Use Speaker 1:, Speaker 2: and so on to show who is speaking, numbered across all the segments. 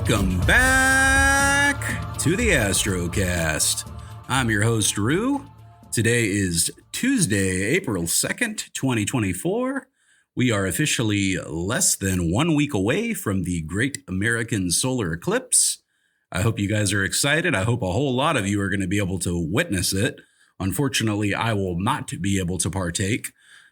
Speaker 1: Welcome back to the Astrocast. I'm your host, Rue. Today is Tuesday, April 2nd, 2024. We are officially less than 1 week away from the Great American Solar Eclipse. I hope you guys are excited. I hope a whole lot of you are going to be able to witness it. Unfortunately, I will not be able to partake.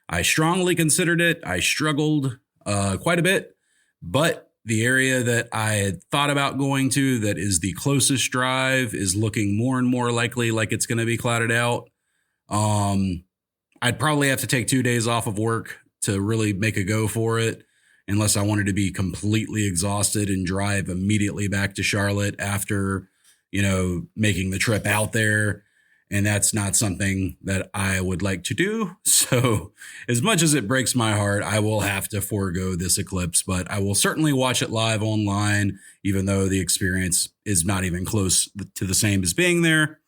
Speaker 1: I strongly considered it. I struggled quite a bit, but the area that I had thought about going to that is the closest drive is looking more and more likely like it's going to be clouded out. I'd probably have to take 2 days off of work to really make a go for it, unless I wanted to be completely exhausted and drive immediately back to Charlotte after, making the trip out there. And that's not something that I would like to do. So as much as it breaks my heart, I will have to forego this eclipse, but I will certainly watch it live online, even though the experience is not even close to the same as being there.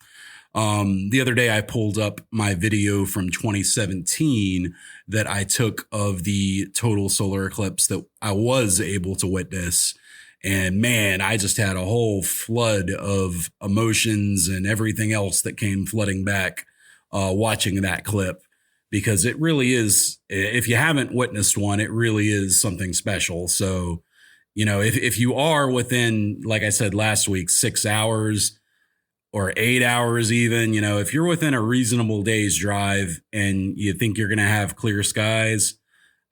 Speaker 1: The other day I pulled up my video from 2017 that I took of the total solar eclipse that I was able to witness. And man, I just had a whole flood of emotions and everything else that came flooding back watching that clip, because it really is, if you haven't witnessed one, it really is something special. So, if you are within, like I said last week, 6 hours or 8 hours even, if you're within a reasonable day's drive and you think you're going to have clear skies,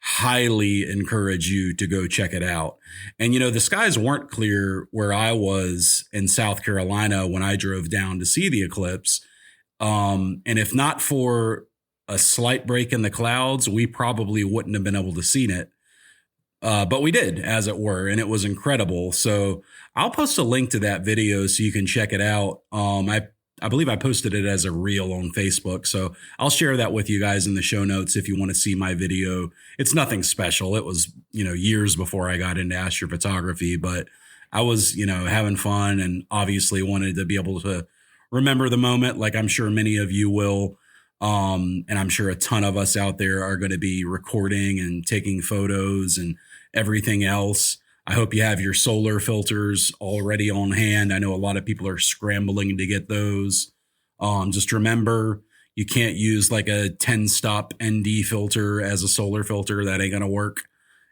Speaker 1: highly encourage you to go check it out. And, the skies weren't clear where I was in South Carolina when I drove down to see the eclipse. And if not for a slight break in the clouds, we probably wouldn't have been able to see it. But we did, as it were, and it was incredible. So I'll post a link to that video so you can check it out. I believe I posted it as a reel on Facebook. So I'll share that with you guys in the show notes if you want to see my video. It's nothing special. It was, years before I got into astrophotography, but I was, having fun and obviously wanted to be able to remember the moment, like I'm sure many of you will. And I'm sure a ton of us out there are going to be recording and taking photos and everything else. I hope you have your solar filters already on hand. I know a lot of people are scrambling to get those. Just remember, you can't use like a 10-stop ND filter as a solar filter. That ain't going to work.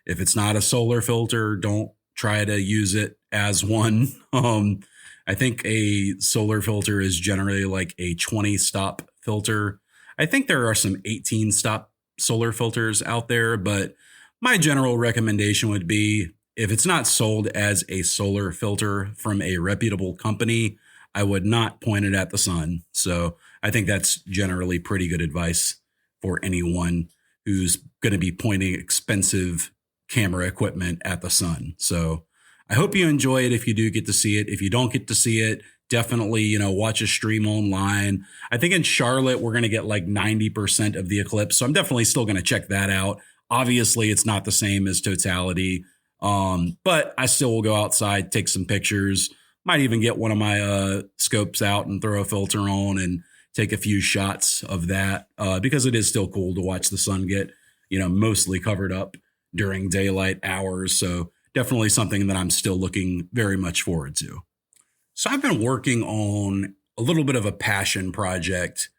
Speaker 1: If it's not a solar filter, don't try to use it as one. I think a solar filter is generally like a 20-stop filter. I think there are some 18-stop solar filters out there, but my general recommendation would be, if it's not sold as a solar filter from a reputable company, I would not point it at the sun. So I think that's generally pretty good advice for anyone who's going to be pointing expensive camera equipment at the sun. So I hope you enjoy it if you do get to see it. If you don't get to see it, definitely, watch a stream online. I think in Charlotte, we're going to get like 90% of the eclipse. So I'm definitely still going to check that out. Obviously, it's not the same as totality. But I still will go outside, take some pictures, might even get one of my scopes out and throw a filter on and take a few shots of that, because it is still cool to watch the sun get, mostly covered up during daylight hours. So definitely something that I'm still looking very much forward to. So I've been working on a little bit of a passion project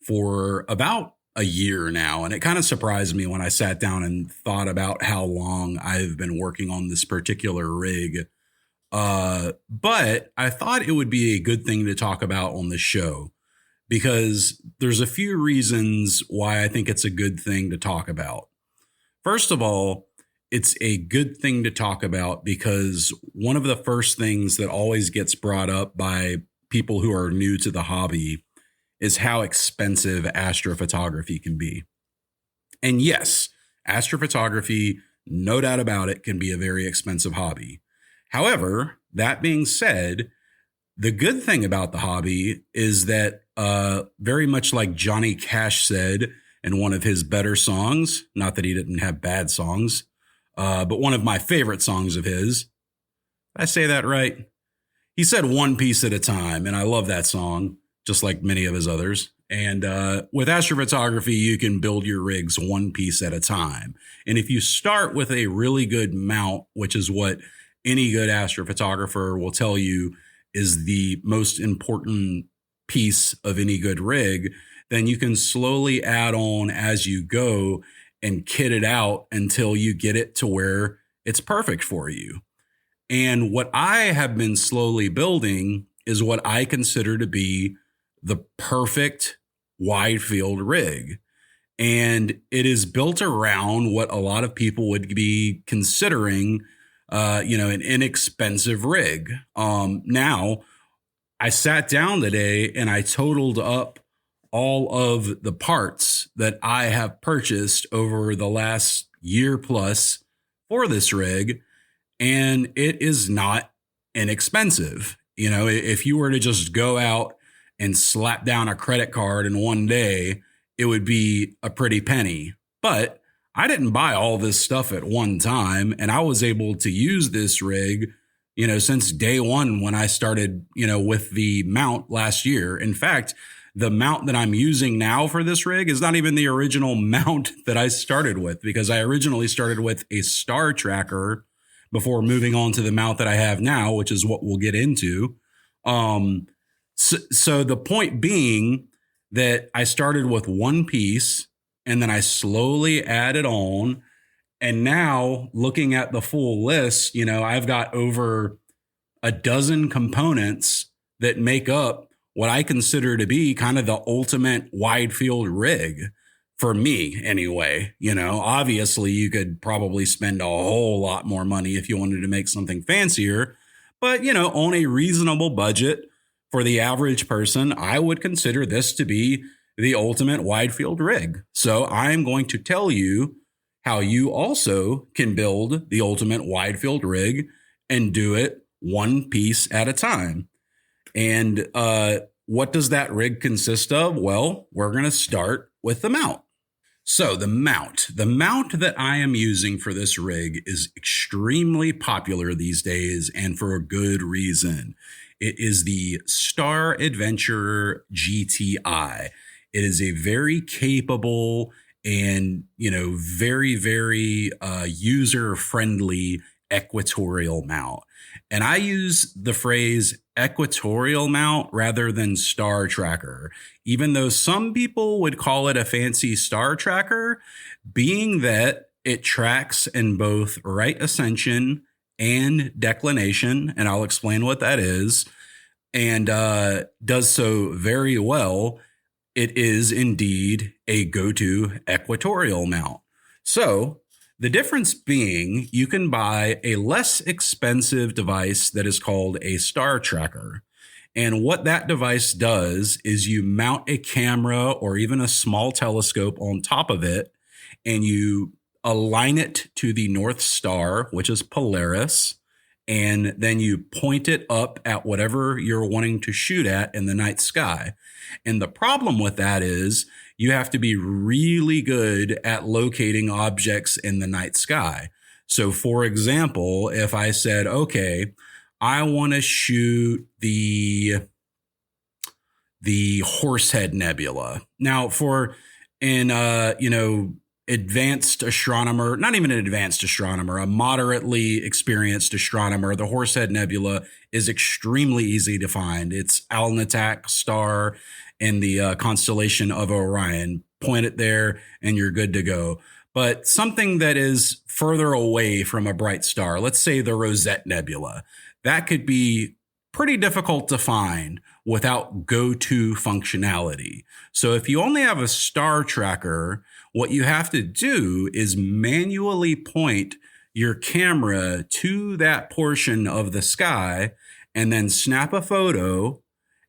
Speaker 1: for about a year now. And it kind of surprised me when I sat down and thought about how long I've been working on this particular rig. But I thought it would be a good thing to talk about on the show, because there's a few reasons why I think it's a good thing to talk about. First of all, it's a good thing to talk about because one of the first things that always gets brought up by people who are new to the hobby is how expensive astrophotography can be. And yes, astrophotography, no doubt about it, can be a very expensive hobby. However, that being said, the good thing about the hobby is that very much like Johnny Cash said in one of his better songs, not that he didn't have bad songs, but one of my favorite songs of his, did I say that right? He said one piece at a time, and I love that song, just like many of his others. And with astrophotography, you can build your rigs one piece at a time. And if you start with a really good mount, which is what any good astrophotographer will tell you is the most important piece of any good rig, then you can slowly add on as you go and kit it out until you get it to where it's perfect for you. And what I have been slowly building is what I consider to be the perfect wide field rig. And it is built around what a lot of people would be considering, an inexpensive rig. Now, I sat down today and I totaled up all of the parts that I have purchased over the last year plus for this rig, and it is not inexpensive. If you were to just go out and slap down a credit card in one day, it would be a pretty penny. But I didn't buy all this stuff at one time, and I was able to use this rig, since day one when I started, with the mount last year. In fact, the mount that I'm using now for this rig is not even the original mount that I started with, because I originally started with a star tracker before moving on to the mount that I have now, which is what we'll get into. So the point being that I started with one piece and then I slowly added on. And now looking at the full list, I've got over a dozen components that make up what I consider to be kind of the ultimate wide field rig for me anyway. Obviously you could probably spend a whole lot more money if you wanted to make something fancier, but on a reasonable budget for the average person, I would consider this to be the ultimate wide field rig. So I'm going to tell you how you also can build the ultimate wide field rig and do it one piece at a time. And what does that rig consist of? Well, we're going to start with the mount. So the mount that I am using for this rig is extremely popular these days, and for a good reason. It is the Star Adventurer GTI. It is a very capable and, very, very user-friendly equatorial mount. And I use the phrase equatorial mount rather than star tracker, even though some people would call it a fancy star tracker, being that it tracks in both right ascension and declination. And I'll explain what that is, and does so very well. It is indeed a go-to equatorial mount. So the difference being you can buy a less expensive device that is called a star tracker. And what that device does is you mount a camera or even a small telescope on top of it, and you align it to the North Star, which is Polaris, and then you point it up at whatever you're wanting to shoot at in the night sky. And the problem with that is you have to be really good at locating objects in the night sky. So for example, if I said, okay, I want to shoot the Horsehead Nebula. Now advanced astronomer, not even an advanced astronomer, a moderately experienced astronomer, the Horsehead Nebula is extremely easy to find. It's Alnitak star in the constellation of Orion. Point it there and you're good to go. But something that is further away from a bright star, let's say the Rosette Nebula, that could be pretty difficult to find without go-to functionality. So if you only have a star tracker, what you have to do is manually point your camera to that portion of the sky and then snap a photo.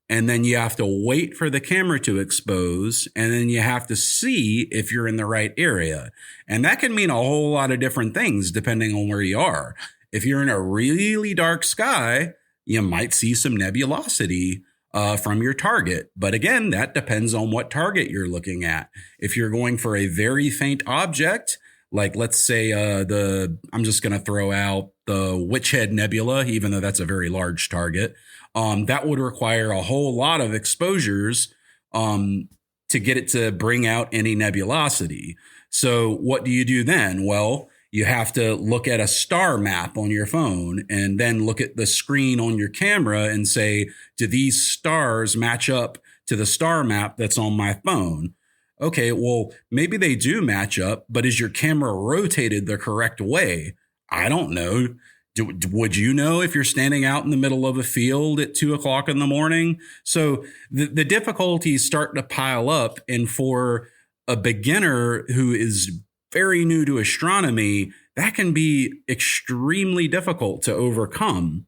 Speaker 1: And then you have to wait for the camera to expose, and then you have to see if you're in the right area. And that can mean a whole lot of different things depending on where you are. If you're in a really dark sky, you might see some nebulosity from your target. But again, that depends on what target you're looking at. If you're going for a very faint object, like let's say I'm just going to throw out the Witchhead Nebula, even though that's a very large target. That would require a whole lot of exposures to get it to bring out any nebulosity. So what do you do then? Well, You have to look at a star map on your phone and then look at the screen on your camera and say, do these stars match up to the star map that's on my phone? Okay, well, maybe they do match up, but is your camera rotated the correct way? I don't know. Would you know if you're standing out in the middle of a field at 2 o'clock in the morning? So the difficulties start to pile up. And for a beginner who is very new to astronomy, that can be extremely difficult to overcome.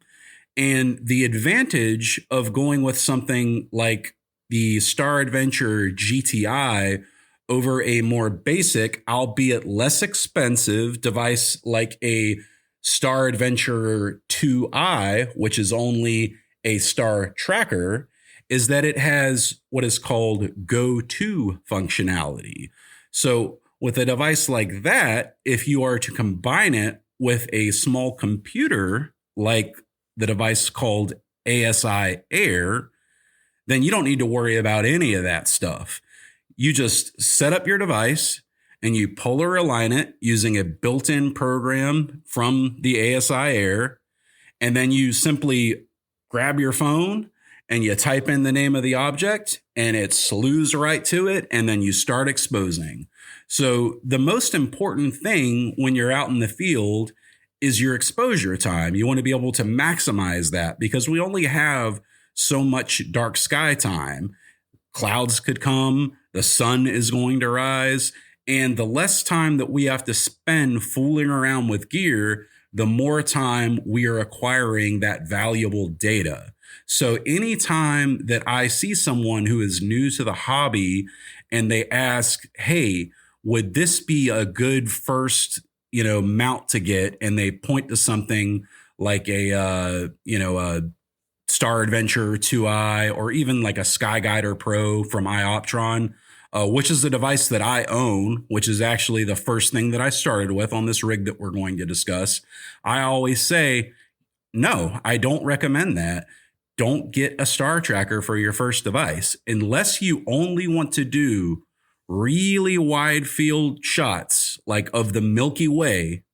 Speaker 1: And the advantage of going with something like the Star Adventure GTI over a more basic, albeit less expensive device like a Star Adventure 2i, which is only a star tracker, is that it has what is called go-to functionality. So with a device like that, if you are to combine it with a small computer like the device called ASI Air, then you don't need to worry about any of that stuff. You just set up your device and you polar align it using a built-in program from the ASI Air. And then you simply grab your phone and you type in the name of the object and it slews right to it. And then you start exposing. So the most important thing when you're out in the field is your exposure time. You want to be able to maximize that because we only have so much dark sky time. Clouds could come, the sun is going to rise, and the less time that we have to spend fooling around with gear, the more time we are acquiring that valuable data. So anytime that I see someone who is new to the hobby and they ask, hey, would this be a good first, mount to get? And they point to something like a Star Adventure 2i, or even like a Skyguider Pro from iOptron, which is a device that I own, which is actually the first thing that I started with on this rig that we're going to discuss. I always say, no, I don't recommend that. Don't get a star tracker for your first device unless you only want to do really wide field shots like of the Milky Way.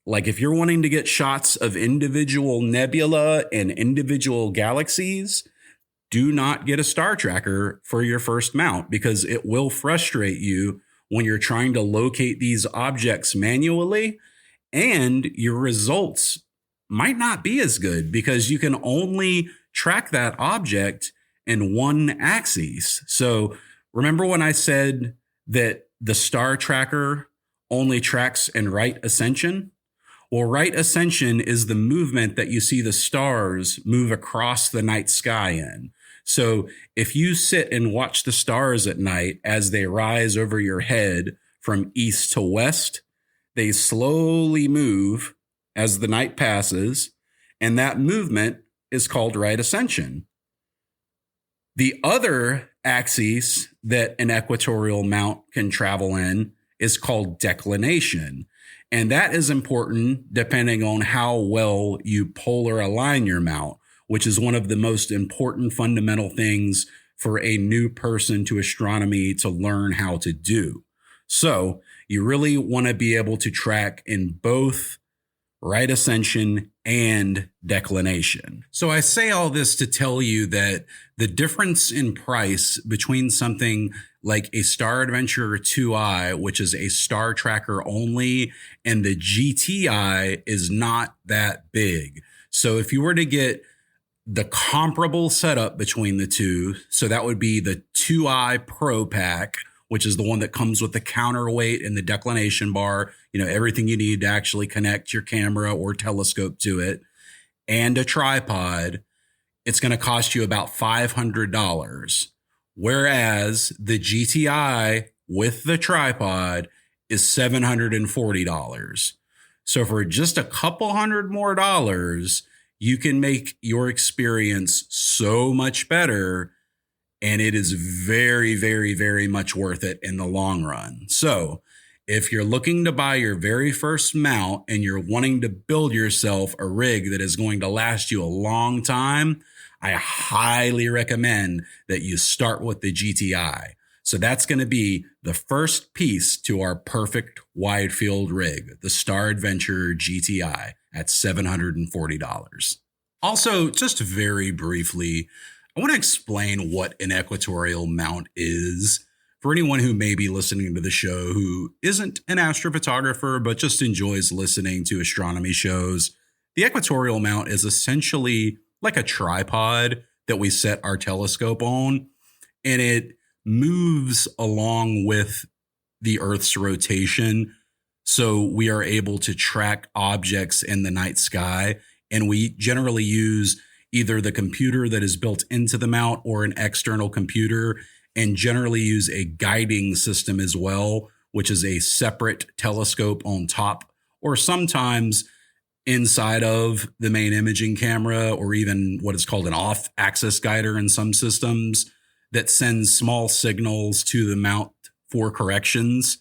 Speaker 1: Like if you're wanting to get shots of individual nebula and individual galaxies, do not get a star tracker for your first mount because it will frustrate you when you're trying to locate these objects manually, and your results might not be as good because you can only track that object in one axis. So remember when I said that the star tracker only tracks in right ascension? Well, right ascension is the movement that you see the stars move across the night sky in. So if you sit and watch the stars at night as they rise over your head from east to west, they slowly move as the night passes, and that movement is called right ascension. The other axis that an equatorial mount can travel in is called declination. And that is important depending on how well you polar align your mount, which is one of the most important fundamental things for a new person to astronomy to learn how to do. So you really want to be able to track in both right ascension and declination. So I say all this to tell you that the difference in price between something like a Star Adventure 2i, which is a star tracker only, and the GTI is not that big. So if you were to get the comparable setup between the two, so that would be the 2i Pro Pack, which is the one that comes with the counterweight and the declination bar, everything you need to actually connect your camera or telescope to it, and a tripod, it's going to cost you about $500. Whereas the GTI with the tripod is $740. So for just a couple hundred more dollars, you can make your experience so much better. And it is very, very, very much worth it in the long run. So if you're looking to buy your very first mount and you're wanting to build yourself a rig that is going to last you a long time, I highly recommend that you start with the GTI. So that's going to be the first piece to our perfect Widefield rig, the Star Adventure GTI at $740. Also, just very briefly, I want to explain what an equatorial mount is for anyone who may be listening to the show who isn't an astrophotographer, but just enjoys listening to astronomy shows. The equatorial mount is essentially like a tripod that we set our telescope on, and it moves along with the Earth's rotation. So we are able to track objects in the night sky. And we generally use either the computer that is built into the mount or an external computer, and generally use a guiding system as well, which is a separate telescope on top, or sometimes inside of the main imaging camera, or even what is called an off-axis guider in some systems that sends small signals to the mount for corrections.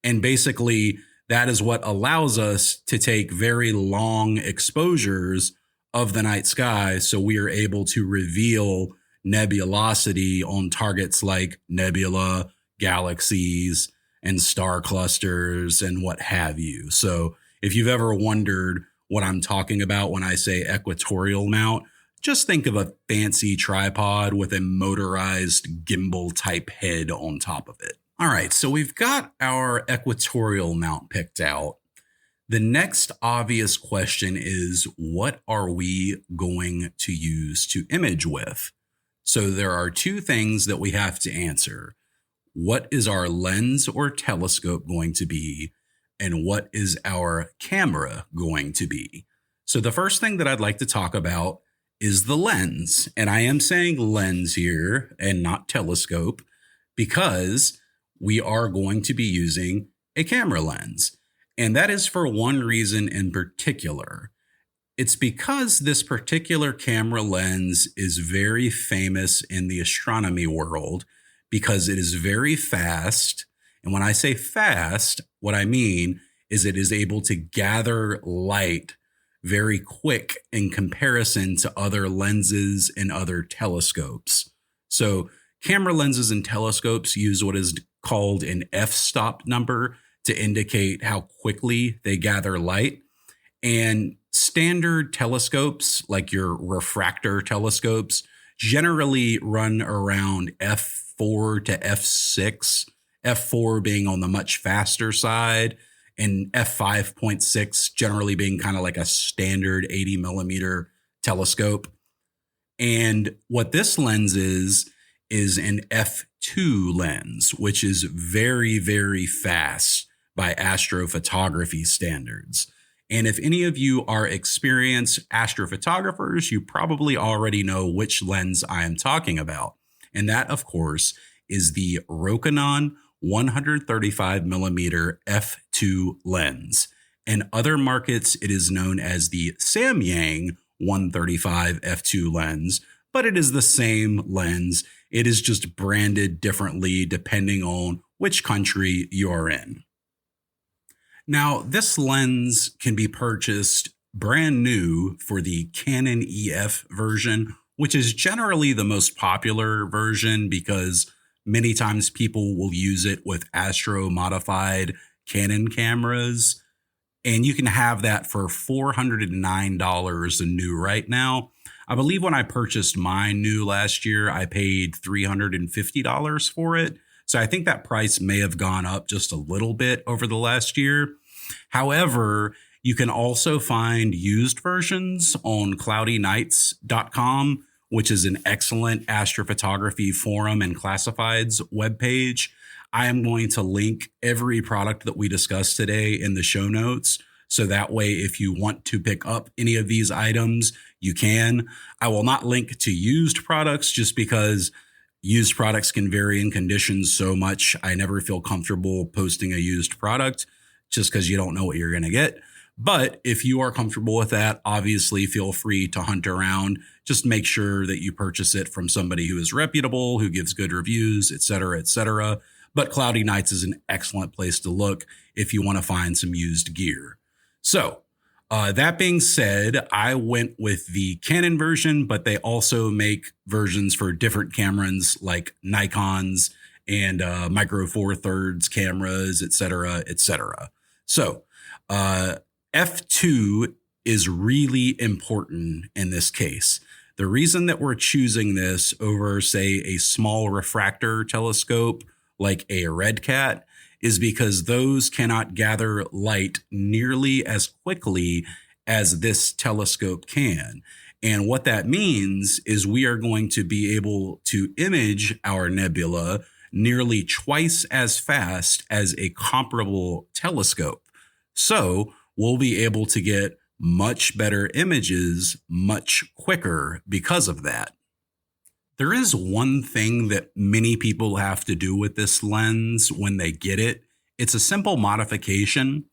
Speaker 1: And basically, that is what allows us to take very long exposures of the night sky, so we are able to reveal nebulosity on targets like nebula, galaxies, and star clusters, and what have you. So if you've ever wondered what I'm talking about when I say equatorial mount, just think of a fancy tripod with a motorized gimbal type head on top of it. All right, so we've got our equatorial mount picked out. The next obvious question is, what are we going to use to image with? So there are two things that we have to answer. What is our lens or telescope going to be? And what is our camera going to be? So the first thing that I'd like to talk about is the lens. And I am saying lens here and not telescope, because we are going to be using a camera lens. And that is for one reason in particular. It's because this particular camera lens is very famous in the astronomy world because it is very fast. And when I say fast, what I mean is it is able to gather light very quick in comparison to other lenses and other telescopes. So camera lenses and telescopes use what is called an f-stop number to indicate how quickly they gather light. And standard telescopes, like your refractor telescopes, generally run around f4 to f6, f4 being on the much faster side, and f5.6 generally being kind of like a standard 80 millimeter telescope. And what this lens is an f2 lens, which is very, very fast by astrophotography standards. And if any of you are experienced astrophotographers, you probably already know which lens I am talking about. And that, of course, is the Rokinon 135 millimeter f2 lens. In other markets, it is known as the Samyang 135 f2 lens, but it is the same lens. It is just branded differently depending on which country you're in. Now, this lens can be purchased brand new for the Canon EF version, which is generally the most popular version because many times people will use it with Astro modified Canon cameras. And you can have that for $409 new right now. I believe when I purchased mine new last year, I paid $350 for it. So I think that price may have gone up just a little bit over the last year. However, you can also find used versions on cloudynights.com, which is an excellent astrophotography forum and classifieds webpage. I am going to link every product that we discussed today in the show notes. So that way, if you want to pick up any of these items, you can. I will not link to used products just because used products can vary in conditions so much. I never feel comfortable posting a used product just because you don't know what you're going to get. But if you are comfortable with that, obviously feel free to hunt around. Just make sure that you purchase it from somebody who is reputable, who gives good reviews, et cetera, et cetera. But Cloudy Nights is an excellent place to look if you want to find some used gear. So that being said, I went with the Canon version, but they also make versions for different cameras like Nikon's and micro four thirds cameras, et cetera, et cetera. So f2 is really important in this case. The reason that we're choosing this over, say, a small refractor telescope like a red cat is because those cannot gather light nearly as quickly as this telescope can. And what that means is we are going to be able to image our nebula nearly twice as fast as a comparable telescope. So we'll be able to get much better images much quicker because of that. There is one thing that many people have to do with this lens when they get it. It's a simple modification.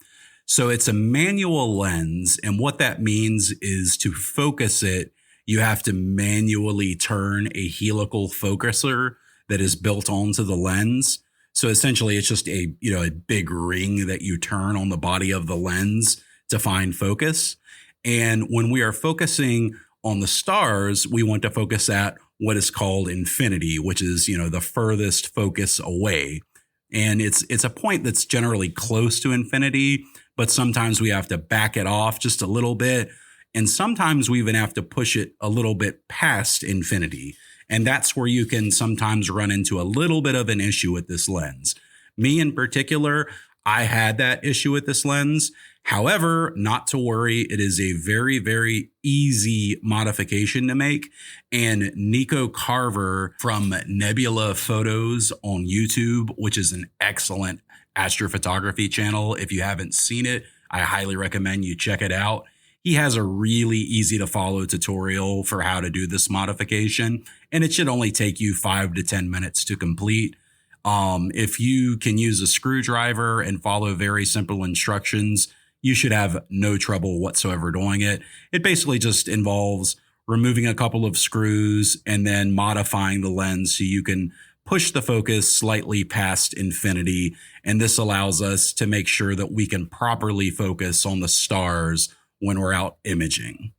Speaker 1: So it's a manual lens, and what that means is to focus it, you have to manually turn a helical focuser that is built onto the lens. So essentially it's just a big ring that you turn on the body of the lens to find focus. And when we are focusing on the stars, we want to focus at what is called infinity, which is, the furthest focus away. And it's a point that's generally close to infinity, but sometimes we have to back it off just a little bit. And sometimes we even have to push it a little bit past infinity. And that's where you can sometimes run into a little bit of an issue with this lens. Me in particular, I had that issue with this lens. However, not to worry, it is a very, very easy modification to make. And Nico Carver from Nebula Photos on YouTube, which is an excellent astrophotography channel. If you haven't seen it, I highly recommend you check it out. He has a really easy to follow tutorial for how to do this modification, and it should only take you 5 to 10 minutes to complete. If you can use a screwdriver and follow very simple instructions, you should have no trouble whatsoever doing it. It basically just involves removing a couple of screws and then modifying the lens so you can push the focus slightly past infinity. And this allows us to make sure that we can properly focus on the stars when we're out imaging.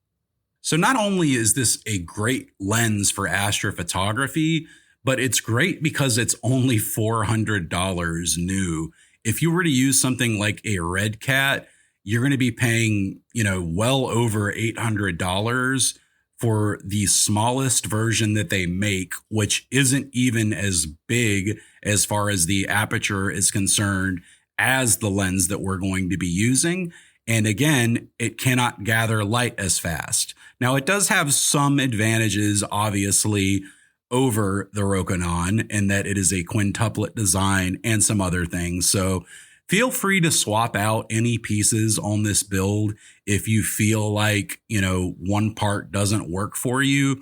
Speaker 1: So not only is this a great lens for astrophotography, but it's great because it's only $400 new. If you were to use something like a red cat, you're going to be paying, well over $800 for the smallest version that they make, which isn't even as big as far as the aperture is concerned as the lens that we're going to be using. And again, it cannot gather light as fast. Now, it does have some advantages, obviously, over the Rokinon, in that it is a quintuplet design and some other things. So feel free to swap out any pieces on this build if you feel like, one part doesn't work for you.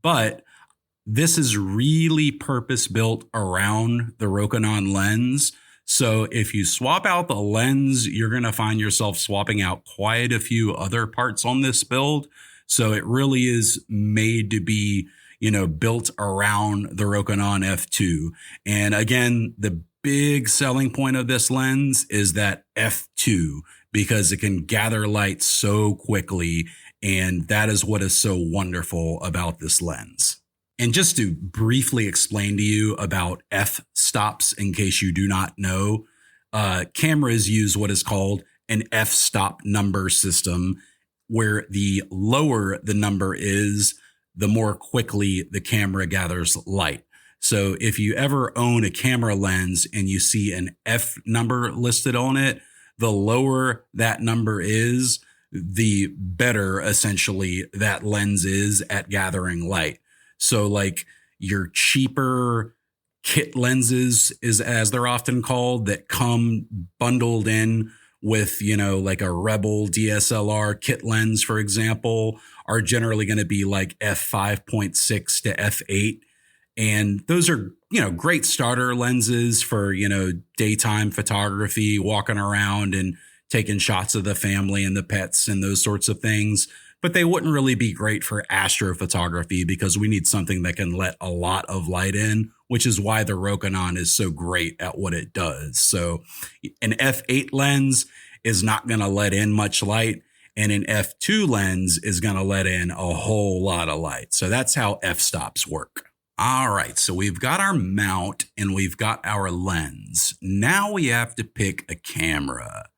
Speaker 1: But this is really purpose built around the Rokinon lens. So if you swap out the lens, you're going to find yourself swapping out quite a few other parts on this build. So it really is made to be, built around the Rokinon F2. And again, the big selling point of this lens is that F2, because it can gather light so quickly. And that is what is so wonderful about this lens. And just to briefly explain to you about f-stops, in case you do not know, cameras use what is called an f-stop number system, where the lower the number is, the more quickly the camera gathers light. So if you ever own a camera lens and you see an F number listed on it, the lower that number is, the better essentially that lens is at gathering light. So like your cheaper kit lenses, is as they're often called, that come bundled in with, like a Rebel DSLR kit lens, for example, are generally going to be like f5.6 to f8. And those are, great starter lenses for, daytime photography, walking around and taking shots of the family and the pets and those sorts of things. But they wouldn't really be great for astrophotography because we need something that can let a lot of light in, which is why the Rokinon is so great at what it does. So an f8 lens is not going to let in much light, and an f2 lens is going to let in a whole lot of light. So that's how f-stops work. All right, so we've got our mount and we've got our lens. Now we have to pick a camera.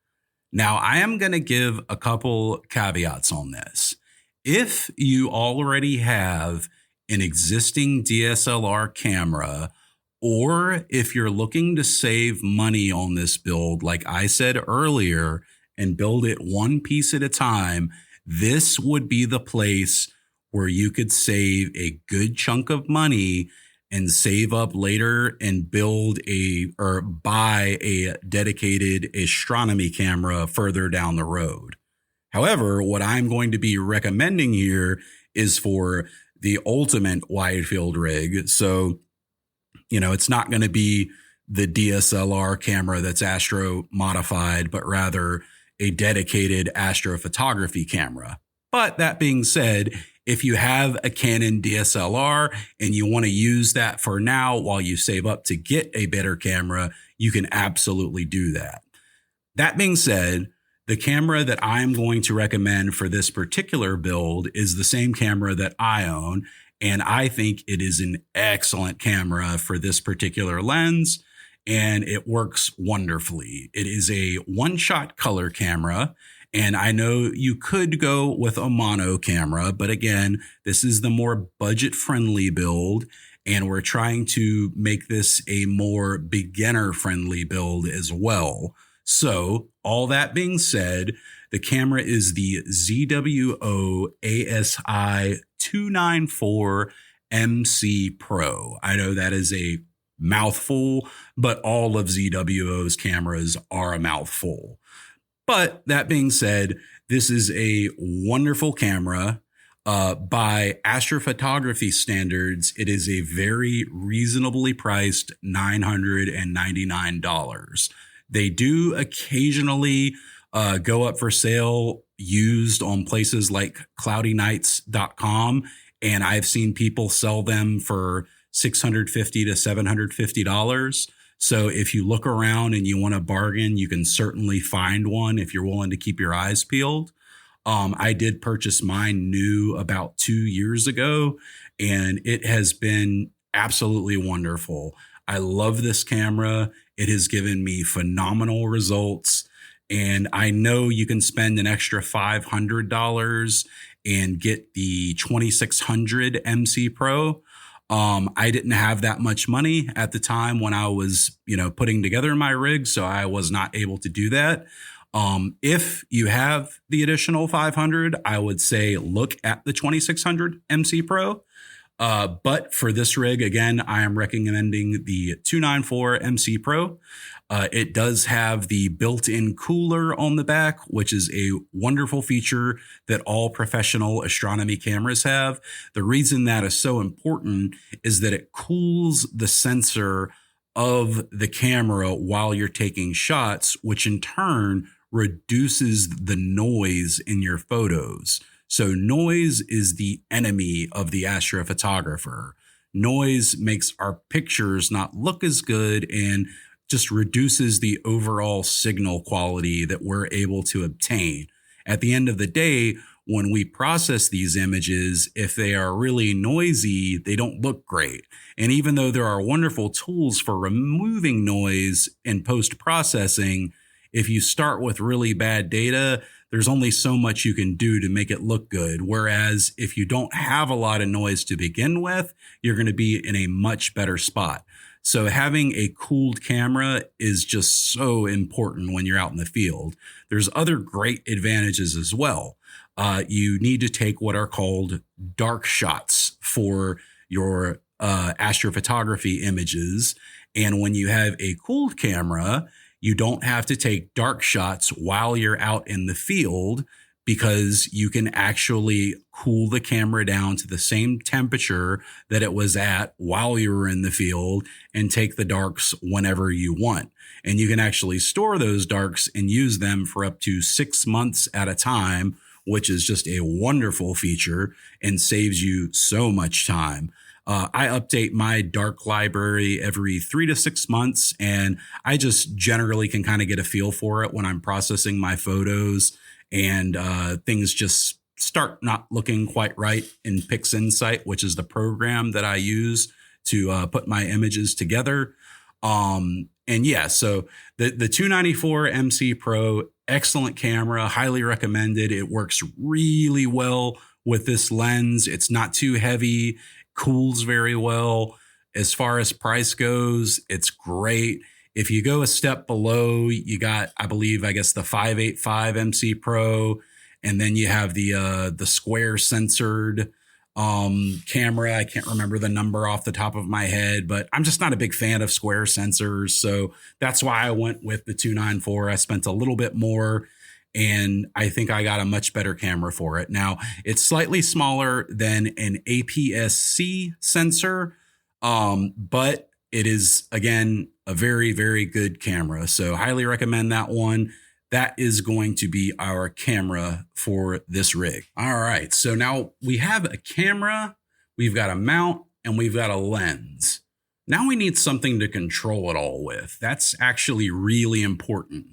Speaker 1: Now, I am going to give a couple caveats on this. If you already have an existing DSLR camera, or if you're looking to save money on this build, like I said earlier, and build it one piece at a time, this would be the place where you could save a good chunk of money and save up later and buy a dedicated astronomy camera further down the road. However, what I'm going to be recommending here is for the ultimate Widefield rig. So, it's not going to be the DSLR camera that's astro modified, but rather a dedicated astrophotography camera. But that being said, if you have a Canon DSLR and you want to use that for now while you save up to get a better camera, you can absolutely do that. That being said, the camera that I'm going to recommend for this particular build is the same camera that I own, and I think it is an excellent camera for this particular lens, and it works wonderfully. It is a one-shot color camera. And I know you could go with a mono camera, but again, this is the more budget-friendly build, and we're trying to make this a more beginner-friendly build as well. So, all that being said, the camera is the ZWO ASI 294 MC Pro. I know that is a mouthful, but all of ZWO's cameras are a mouthful. But that being said, this is a wonderful camera. By astrophotography standards, it is a very reasonably priced $999. They do occasionally go up for sale used on places like cloudynights.com, and I've seen people sell them for $650 to $750. So if you look around and you want to bargain, you can certainly find one if you're willing to keep your eyes peeled. I did purchase mine new about 2 years ago, and it has been absolutely wonderful. I love this camera. It has given me phenomenal results, and I know you can spend an extra $500 and get the 2600 MC Pro. I didn't have that much money at the time when I was, putting together my rig, so I was not able to do that. If you have the additional 500, I would say look at the 2600 MC Pro. But for this rig, again, I am recommending the 294 MC Pro. It does have the built-in cooler on the back, which is a wonderful feature that all professional astronomy cameras have. The reason that is so important is that it cools the sensor of the camera while you're taking shots, which in turn reduces the noise in your photos. So noise is the enemy of the astrophotographer. Noise makes our pictures not look as good and just reduces the overall signal quality that we're able to obtain. At the end of the day, when we process these images, if they are really noisy, they don't look great. And even though there are wonderful tools for removing noise in post-processing, if you start with really bad data, there's only so much you can do to make it look good. Whereas if you don't have a lot of noise to begin with, you're going to be in a much better spot. So having a cooled camera is just so important when you're out in the field. There's other great advantages as well. You need to take what are called dark shots for your astrophotography images. And when you have a cooled camera, you don't have to take dark shots while you're out in the field, because you can actually cool the camera down to the same temperature that it was at while you were in the field and take the darks whenever you want. And you can actually store those darks and use them for up to 6 months at a time, which is just a wonderful feature and saves you so much time. I update my dark library every 3 to 6 months, and I just generally can kind of get a feel for it when I'm processing my photos and things just start not looking quite right in PixInsight, which is the program that I use to put my images together. And yeah, so the 294 MC Pro, excellent camera, highly recommended. It works really well with this lens. It's not too heavy, cools very well. As far as price goes, it's great. If you go a step below, you got, I guess the 585 MC Pro, and then you have the square censored camera. I can't remember the number off the top of my head, but I'm just not a big fan of square sensors. So that's why I went with the 294. I spent a little bit more, and I think I got a much better camera for it. Now, it's slightly smaller than an APS-C sensor, but it is, again, a very, very good camera. So highly recommend that one. That is going to be our camera for this rig. All right, so now we have a camera, we've got a mount, and we've got a lens. Now we need something to control it all with. That's actually really important.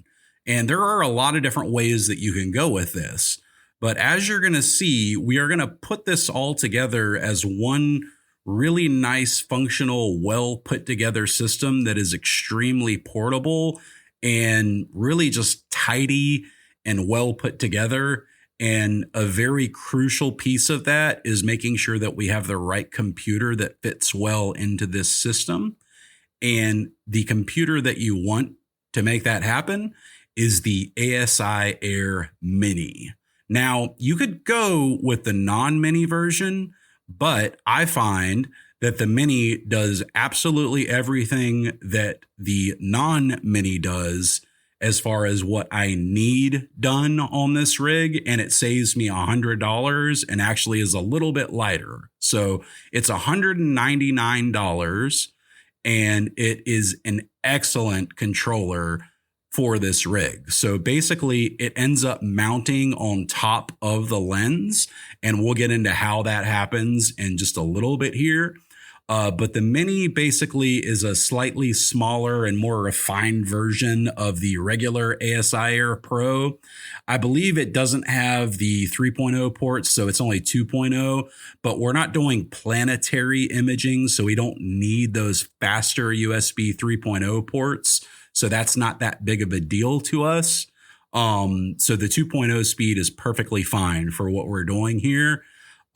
Speaker 1: And there are a lot of different ways that you can go with this. But as you're going to see, we are going to put this all together as one really nice, functional, well put together system that is extremely portable and really just tidy and well put together. And a very crucial piece of that is making sure that we have the right computer that fits well into this system. And the computer that you want to make that happen is the ASI Air Mini. Now, you could go with the non-mini version, but I find that the Mini does absolutely everything that the non-Mini does as far as what I need done on this rig, and it saves me $100 and actually is a little bit lighter. So it's $199, and it is an excellent controller for this rig. So basically it ends up mounting on top of the lens, and we'll get into how that happens in just a little bit here. But the Mini basically is a slightly smaller and more refined version of the regular ASI Air Pro. I believe it doesn't have the 3.0 ports, so it's only 2.0, but we're not doing planetary imaging, so we don't need those faster USB 3.0 ports. So that's not that big of a deal to us. So the 2.0 speed is perfectly fine for what we're doing here.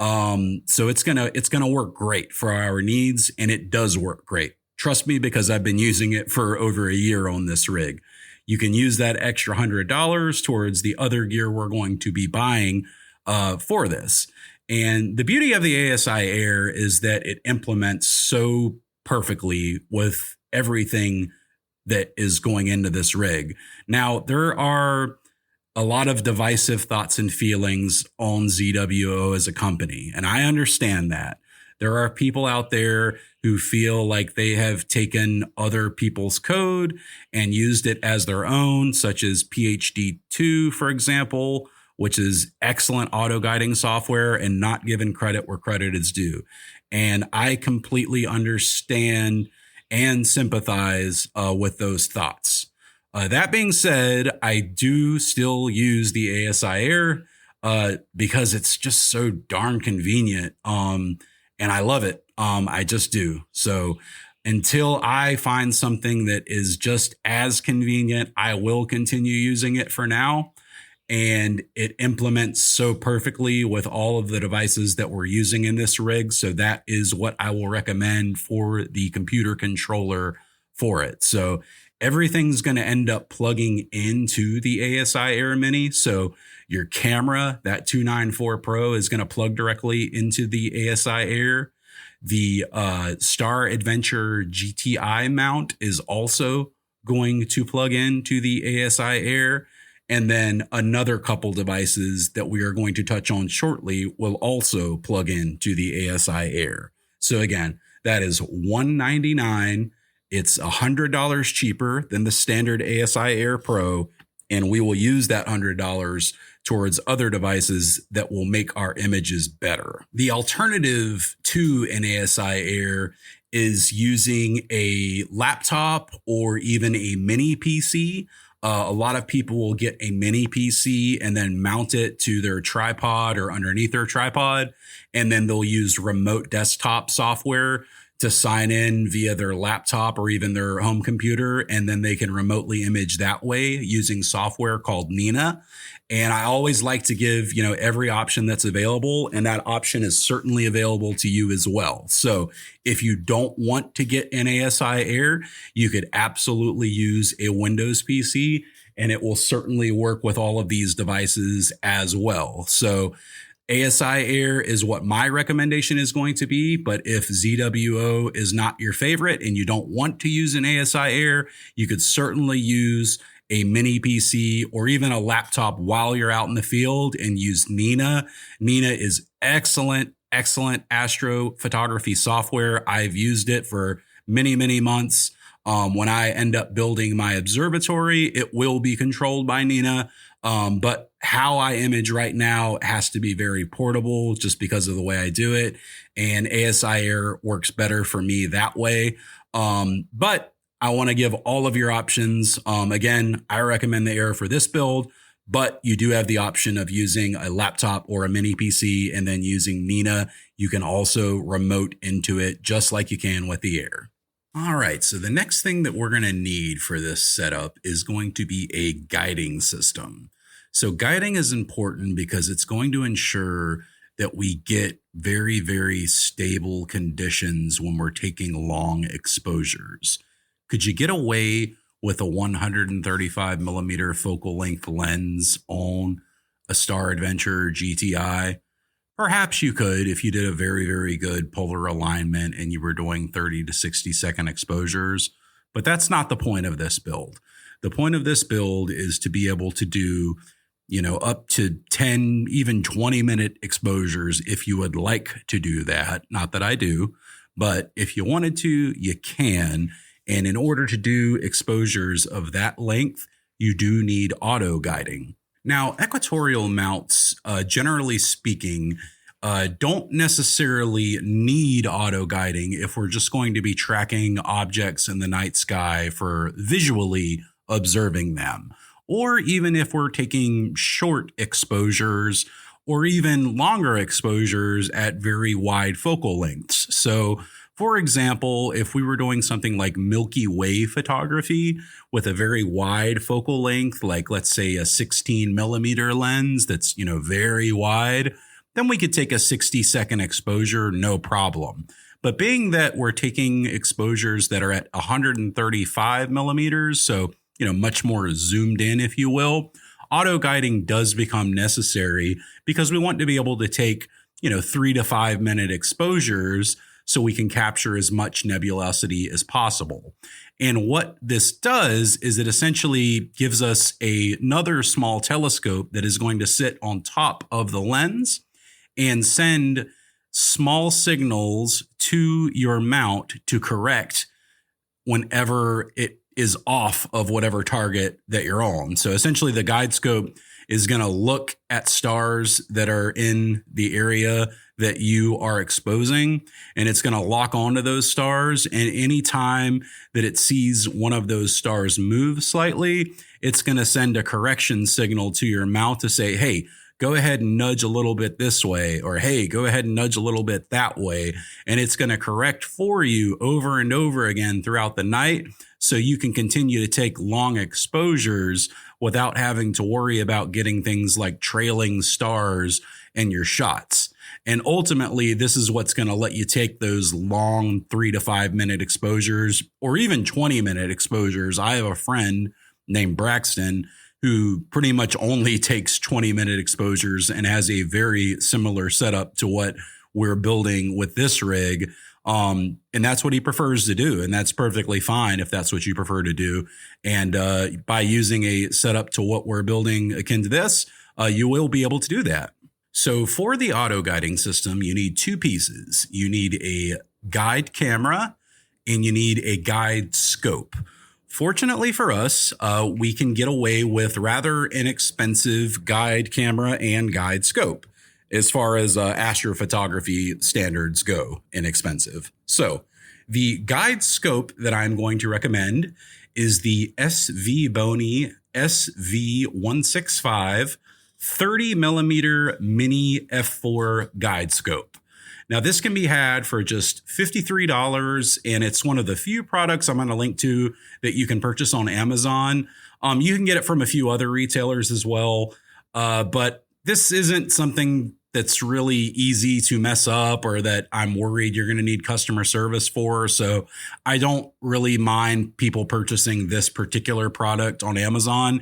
Speaker 1: So it's gonna work great for our needs, and it does work great. Trust me, because I've been using it for over a year on this rig. You can use that extra $100 towards the other gear we're going to be buying for this. And the beauty of the ASI Air is that it implements so perfectly with everything that is going into this rig. Now, there are a lot of divisive thoughts and feelings on ZWO as a company, and I understand that. There are people out there who feel like they have taken other people's code and used it as their own, such as PhD2, for example, which is excellent auto guiding software and not given credit where credit is due. And I completely understand and sympathize with those thoughts. That being said, I do still use the ASI Air because it's just so darn convenient. And I love it. I just do. So until I find something that is just as convenient, I will continue using it for now. And it implements so perfectly with all of the devices that we're using in this rig. So that is what I will recommend for the computer controller for it. So everything's going to end up plugging into the ASI Air Mini. So your camera, that 294 Pro, is going to plug directly into the ASI Air. The Star Adventure GTI mount is also going to plug into the ASI Air. And then another couple devices that we are going to touch on shortly will also plug into the ASI Air. So again, that is $199. It's $100 cheaper than the standard ASI Air Pro, and we will use that $100 towards other devices that will make our images better. The alternative to an ASI Air is using a laptop or even a mini PC. A lot of people will get a mini PC and then mount it to their tripod or underneath their tripod, and then they'll use remote desktop software to sign in via their laptop or even their home computer, and then they can remotely image that way using software called Nina. And I always like to give, every option that's available, and that option is certainly available to you as well. So if you don't want to get an ASI Air, you could absolutely use a Windows PC, and it will certainly work with all of these devices as well. So ASI Air is what my recommendation is going to be. But if ZWO is not your favorite and you don't want to use an ASI Air, you could certainly use a mini PC or even a laptop while you're out in the field and use Nina. Nina is excellent astrophotography software. I've used it for many, many months. When I end up building my observatory, it will be controlled by Nina. But how I image right now has to be very portable just because of the way I do it. And ASI Air works better for me that way. But I want to give all of your options. Again, I recommend the Air for this build, but you do have the option of using a laptop or a mini PC and then using Nina. You can also remote into it just like you can with the Air. All right, so the next thing that we're going to need for this setup is going to be a guiding system. So guiding is important because it's going to ensure that we get very, very stable conditions when we're taking long exposures. Could you get away with a 135 millimeter focal length lens on a Star Adventure GTI? Perhaps you could if you did a very, very good polar alignment and you were doing 30 to 60 second exposures, but that's not the point of this build. The point of this build is to be able to do, up to 10, even 20-minute exposures if you would like to do that. Not that I do, but if you wanted to, you can. And in order to do exposures of that length, you do need auto guiding. Now, equatorial mounts, generally speaking, don't necessarily need auto guiding if we're just going to be tracking objects in the night sky for visually observing them, or even if we're taking short exposures or even longer exposures at very wide focal lengths. So, for example, if we were doing something like Milky Way photography with a very wide focal length, like let's say a 16 millimeter lens that's, very wide, then we could take a 60-second exposure, no problem. But being that we're taking exposures that are at 135 millimeters, so, much more zoomed in, if you will, auto guiding does become necessary because we want to be able to take, 3 to 5 minute exposures so we can capture as much nebulosity as possible. And what this does is it essentially gives us another small telescope that is going to sit on top of the lens and send small signals to your mount to correct whenever it is off of whatever target that you're on. So essentially the guide scope is going to look at stars that are in the area that you are exposing, and it's going to lock onto those stars. And anytime that it sees one of those stars move slightly, it's going to send a correction signal to your mount to say, hey, go ahead and nudge a little bit this way, or hey, go ahead and nudge a little bit that way. And it's going to correct for you over and over again throughout the night, so you can continue to take long exposures without having to worry about getting things like trailing stars in your shots. And ultimately, this is what's going to let you take those long 3 to 5 minute exposures or even 20-minute exposures. I have a friend named Braxton who pretty much only takes 20-minute exposures and has a very similar setup to what we're building with this rig. And that's what he prefers to do. And that's perfectly fine if that's what you prefer to do. And by using a setup to what we're building akin to this, you will be able to do that. So for the auto guiding system, you need two pieces. You need a guide camera and you need a guide scope. Fortunately for us, we can get away with rather inexpensive guide camera and guide scope as far as astrophotography standards go, inexpensive. So the guide scope that I'm going to recommend is the SV Bony SV165 30 millimeter mini f4 guide scope. Now, this can be had for just $53, and it's one of the few products I'm going to link to that you can purchase on Amazon. You can get it from a few other retailers as well, but this isn't something that's really easy to mess up or that I'm worried you're going to need customer service for. So I don't really mind people purchasing this particular product on Amazon.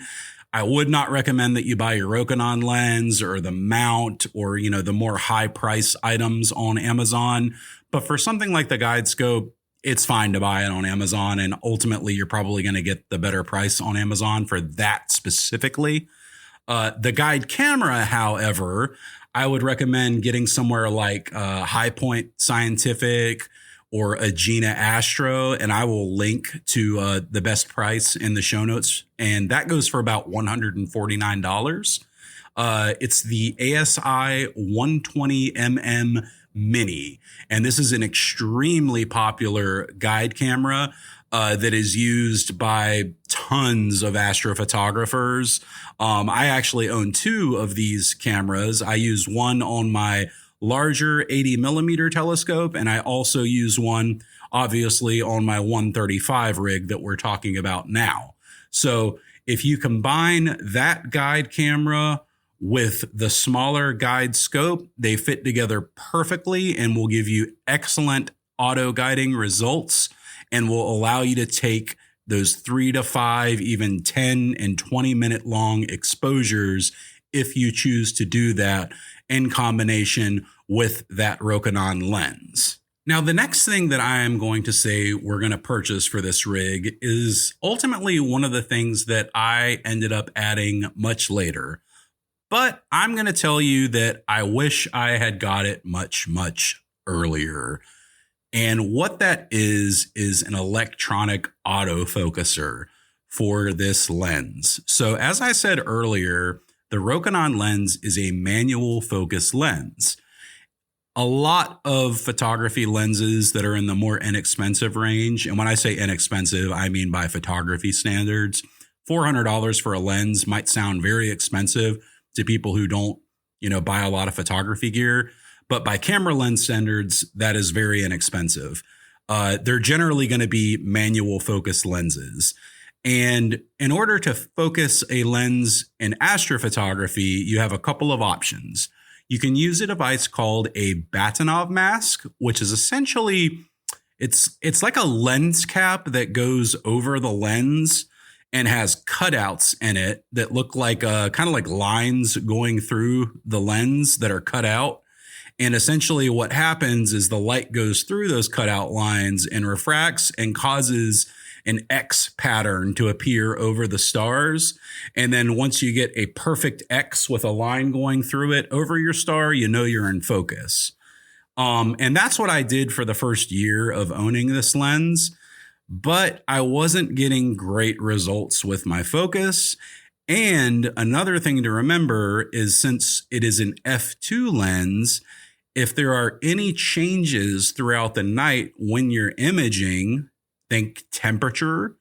Speaker 1: I would not recommend that you buy your Rokinon lens or the mount or, the more high price items on Amazon. But for something like the guide scope, it's fine to buy it on Amazon. And ultimately, you're probably going to get the better price on Amazon for that specifically. The guide camera, however, I would recommend getting somewhere like High Point Scientific or Agena Astro, and I will link to the best price in the show notes. And that goes for about $149. It's the ASI 120mm Mini, and this is an extremely popular guide camera that is used by tons of astrophotographers. I actually own two of these cameras. I use one on my larger 80 millimeter telescope, and I also use one, obviously, on my 135 rig that we're talking about now. So if you combine that guide camera with the smaller guide scope, they fit together perfectly and will give you excellent auto guiding results and will allow you to take those 3 to 5, even 10 and 20 minute long exposures if you choose to do that in combination with that Rokinon lens. Now, the next thing that I am going to say we're going to purchase for this rig is ultimately one of the things that I ended up adding much later. But I'm going to tell you that I wish I had got it much, much earlier. And what that is an electronic autofocuser for this lens. So as I said earlier, the Rokinon lens is a manual focus lens. A lot of photography lenses that are in the more inexpensive range, and when I say inexpensive, I mean by photography standards, $400 for a lens might sound very expensive to people who don't, buy a lot of photography gear. But by camera lens standards, that is very inexpensive. They're generally going to be manual focus lenses. And in order to focus a lens in astrophotography, you have a couple of options. You can use a device called a Batinov mask, which is essentially, it's like a lens cap that goes over the lens and has cutouts in it that look like kind of like lines going through the lens that are cut out. And essentially what happens is the light goes through those cutout lines and refracts and causes an X pattern to appear over the stars. And then once you get a perfect X with a line going through it over your star, you're in focus. And that's what I did for the first year of owning this lens. But I wasn't getting great results with my focus. And another thing to remember is since it is an f2 lens, if there are any changes throughout the night when you're imaging, think temperature,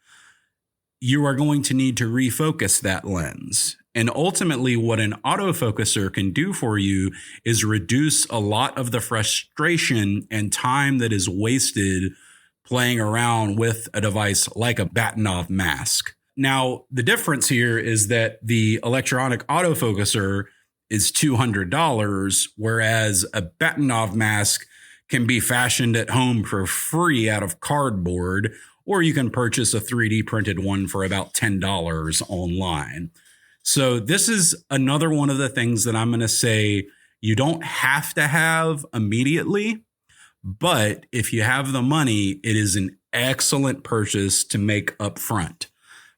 Speaker 1: you are going to need to refocus that lens. And ultimately, what an autofocuser can do for you is reduce a lot of the frustration and time that is wasted playing around with a device like a Batinov mask. Now, the difference here is that the electronic autofocuser is $200, whereas a Batinov mask can be fashioned at home for free out of cardboard, or you can purchase a 3D printed one for about $10 online. So this is another one of the things that I'm going to say you don't have to have immediately, but if you have the money, it is an excellent purchase to make up front.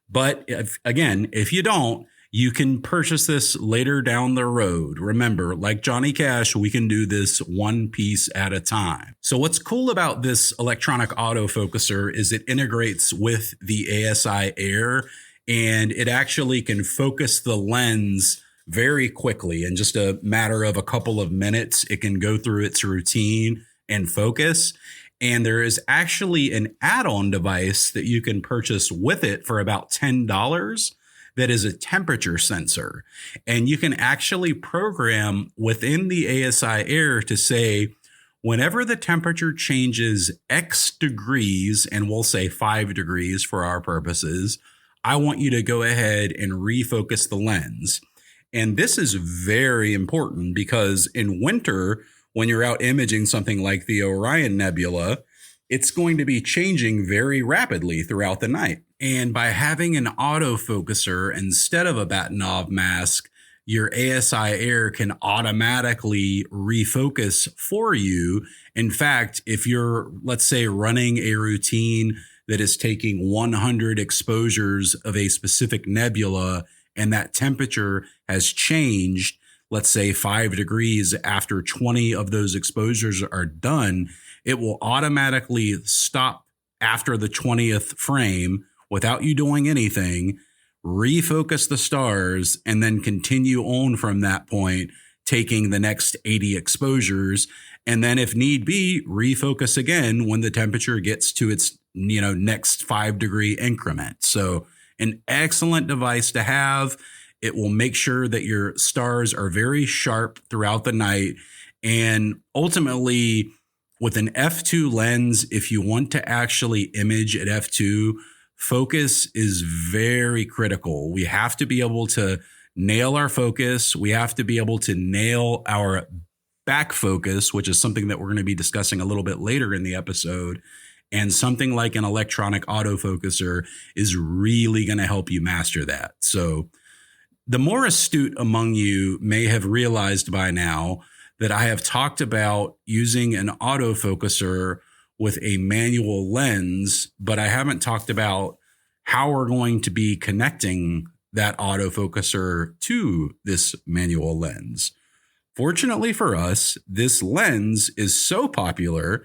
Speaker 1: But if you don't, you can purchase this later down the road. Remember, like Johnny Cash, we can do this one piece at a time. So what's cool about this electronic autofocuser is it integrates with the ASI Air, and it actually can focus the lens very quickly. In just a matter of a couple of minutes, it can go through its routine and focus. And there is actually an add-on device that you can purchase with it for about $10 that is a temperature sensor. And you can actually program within the ASI Air to say, whenever the temperature changes X degrees, and we'll say 5 degrees for our purposes, I want you to go ahead and refocus the lens. And this is very important because in winter, when you're out imaging something like the Orion Nebula, it's going to be changing very rapidly throughout the night. And by having an autofocuser instead of a Bahtinov mask, your ASI Air can automatically refocus for you. In fact, if you're, let's say, running a routine that is taking 100 exposures of a specific nebula and that temperature has changed, let's say 5 degrees after 20 of those exposures are done, it will automatically stop after the 20th frame without you doing anything, refocus the stars, and then continue on from that point, taking the next 80 exposures. And then if need be, refocus again when the temperature gets to its, next 5 degree increment. So an excellent device to have. It will make sure that your stars are very sharp throughout the night. And ultimately, with an f2 lens, if you want to actually image at f2, focus is very critical. We have to be able to nail our focus. We have to be able to nail our back focus, which is something that we're going to be discussing a little bit later in the episode. And something like an electronic autofocuser is really going to help you master that. So the more astute among you may have realized by now that I have talked about using an autofocuser with a manual lens, but I haven't talked about how we're going to be connecting that autofocuser to this manual lens. Fortunately for us, this lens is so popular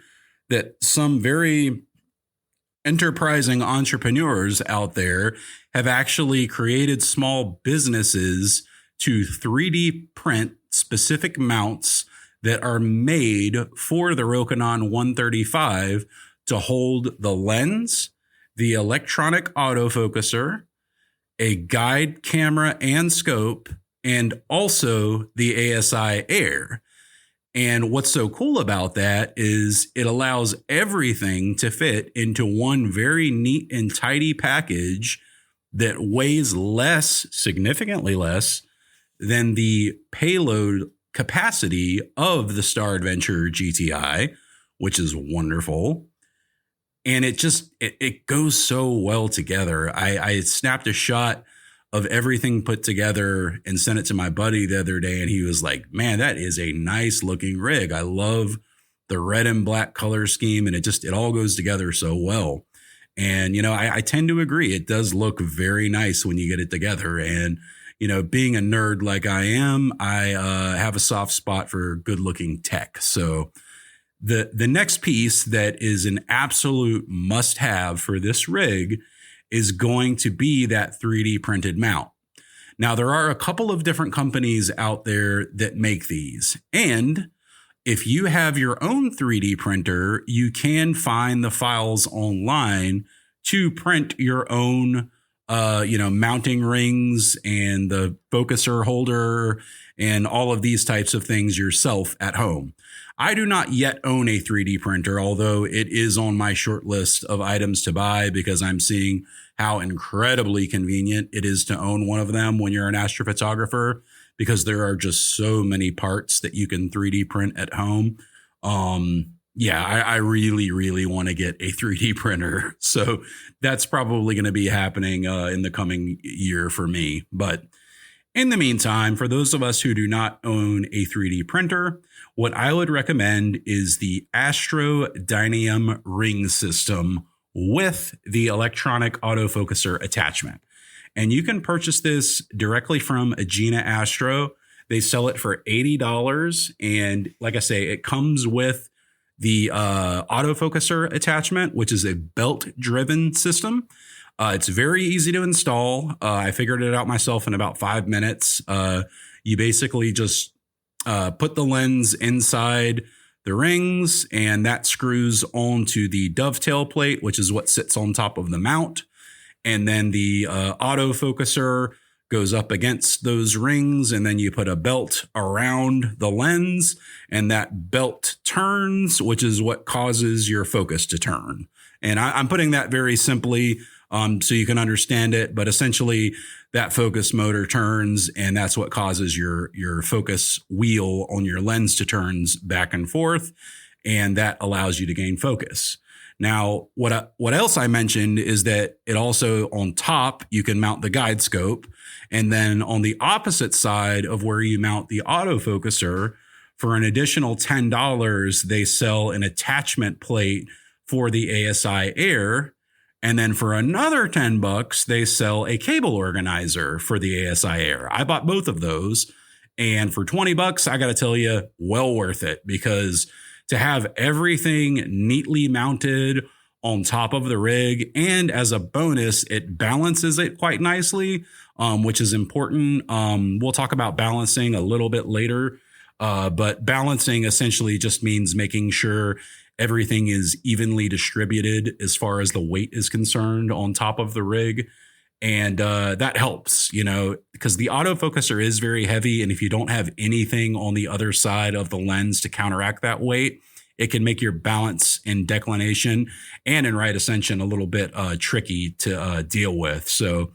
Speaker 1: that some very enterprising entrepreneurs out there have actually created small businesses to 3D print specific mounts that are made for the Rokinon 135 to hold the lens, the electronic autofocuser, a guide camera and scope, and also the ASI Air. And what's so cool about that is it allows everything to fit into one very neat and tidy package that weighs less, significantly less, than the payload capacity of the Star Adventure GTI, which is wonderful. And it goes so well together. I snapped a shot of everything put together and sent it to my buddy the other day. And he was like, man, that is a nice looking rig. I love the red and black color scheme. And it all goes together so well. And, I tend to agree. It does look very nice when you get it together. And, being a nerd like I am, I have a soft spot for good looking tech. So the next piece that is an absolute must have for this rig is going to be that 3D printed mount. Now, there are a couple of different companies out there that make these. And if you have your own 3D printer, you can find the files online to print your own, mounting rings and the focuser holder and all of these types of things yourself at home. I do not yet own a 3D printer, although it is on my short list of items to buy because I'm seeing how incredibly convenient it is to own one of them when you're an astrophotographer, because there are just so many parts that you can 3D print at home. I really, really want to get a 3D printer. So that's probably going to be happening in the coming year for me. But in the meantime, for those of us who do not own a 3D printer, what I would recommend is the Astrodynium ring system with the electronic autofocuser attachment. And you can purchase this directly from Agena Astro. They sell it for $80. And like I say, it comes with the autofocuser attachment, which is a belt-driven system. It's very easy to install. I figured it out myself in about 5 minutes. You basically just put the lens inside the rings, and that screws onto the dovetail plate, which is what sits on top of the mount. And then the autofocuser goes up against those rings, and then you put a belt around the lens, and that belt turns, which is what causes your focus to turn. And I'm putting that very simply so you can understand it, but essentially that focus motor turns, and that's what causes your focus wheel on your lens to turns back and forth, and that allows you to gain focus. Now, what else I mentioned is that it also, on top, you can mount the guide scope. And then on the opposite side of where you mount the autofocuser, for an additional $10, they sell an attachment plate for the ASI Air. And then for another $10, they sell a cable organizer for the ASI Air. I bought both of those. And for $20, I got to tell you, well worth it, because to have everything neatly mounted on top of the rig, and as a bonus, it balances it quite nicely, which is important. We'll talk about balancing a little bit later, but balancing essentially just means making sure everything is evenly distributed as far as the weight is concerned on top of the rig. And that helps, because the autofocuser is very heavy. And if you don't have anything on the other side of the lens to counteract that weight, it can make your balance in declination and in right ascension a little bit tricky to deal with. So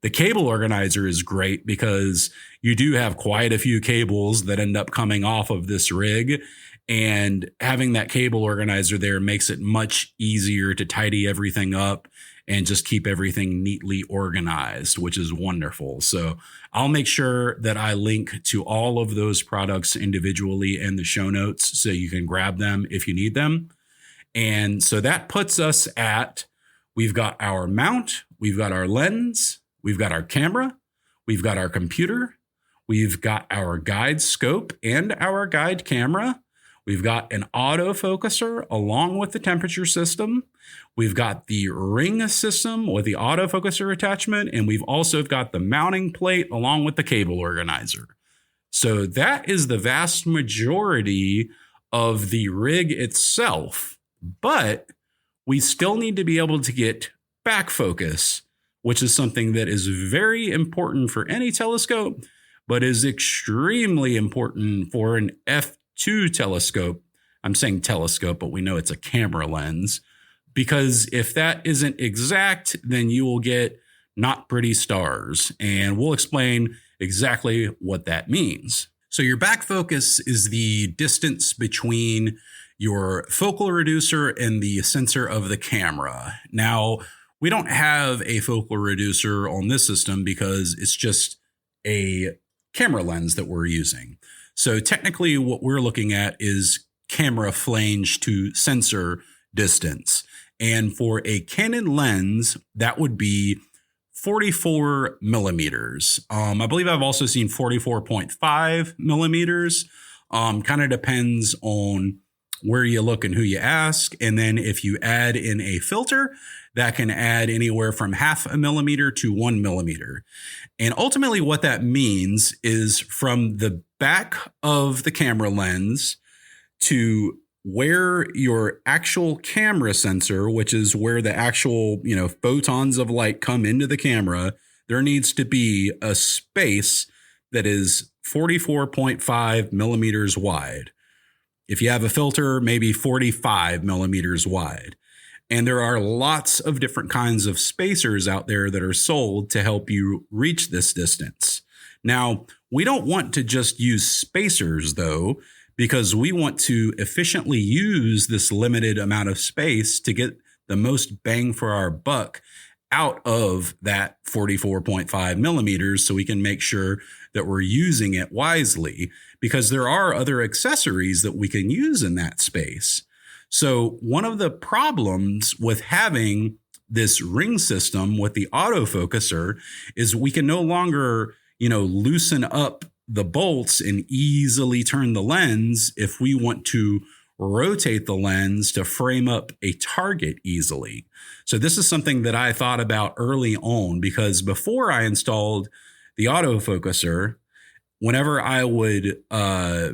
Speaker 1: the cable organizer is great because you do have quite a few cables that end up coming off of this rig. And having that cable organizer there makes it much easier to tidy everything up and just keep everything neatly organized, which is wonderful. So I'll make sure that I link to all of those products individually in the show notes so you can grab them if you need them. And so that puts us at, we've got our mount, we've got our lens, we've got our camera, we've got our computer, we've got our guide scope and our guide camera. We've got an autofocuser along with the temperature system. We've got the ring system with the autofocuser attachment, and we've also got the mounting plate along with the cable organizer. So that is the vast majority of the rig itself, but we still need to be able to get back focus, which is something that is very important for any telescope, but is extremely important for an f2 telescope. I'm saying telescope, but we know it's a camera lens, because if that isn't exact, then you will get not pretty stars. And we'll explain exactly what that means. So your back focus is the distance between your focal reducer and the sensor of the camera. Now, we don't have a focal reducer on this system because it's just a camera lens that we're using. So technically what we're looking at is camera flange to sensor distance. And for a Canon lens, that would be 44 millimeters. I believe I've also seen 44.5 millimeters. Kind of depends on where you look and who you ask. And then if you add in a filter, that can add anywhere from 0.5 millimeter to 1 millimeter. And ultimately what that means is from the back of the camera lens to where your actual camera sensor, which is where the actual, photons of light come into the camera, there needs to be a space that is 44.5 millimeters wide. If you have a filter, maybe 45 millimeters wide. And there are lots of different kinds of spacers out there that are sold to help you reach this distance. Now, we don't want to just use spacers, though, because we want to efficiently use this limited amount of space to get the most bang for our buck out of that 44.5 millimeters, so we can make sure that we're using it wisely, because there are other accessories that we can use in that space. So one of the problems with having this ring system with the autofocuser is we can no longer, loosen up the bolts and easily turn the lens if we want to rotate the lens to frame up a target easily. So this is something that I thought about early on, because before I installed the autofocuser, whenever I would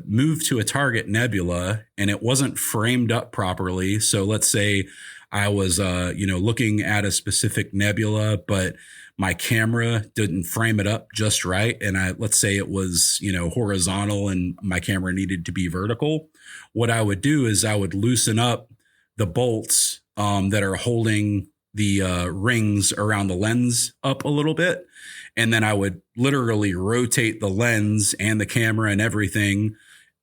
Speaker 1: move to a target nebula and it wasn't framed up properly, so let's say I was looking at a specific nebula, but my camera didn't frame it up just right, and let's say it was, horizontal and my camera needed to be vertical, what I would do is I would loosen up the bolts that are holding the rings around the lens up a little bit. And then I would literally rotate the lens and the camera and everything,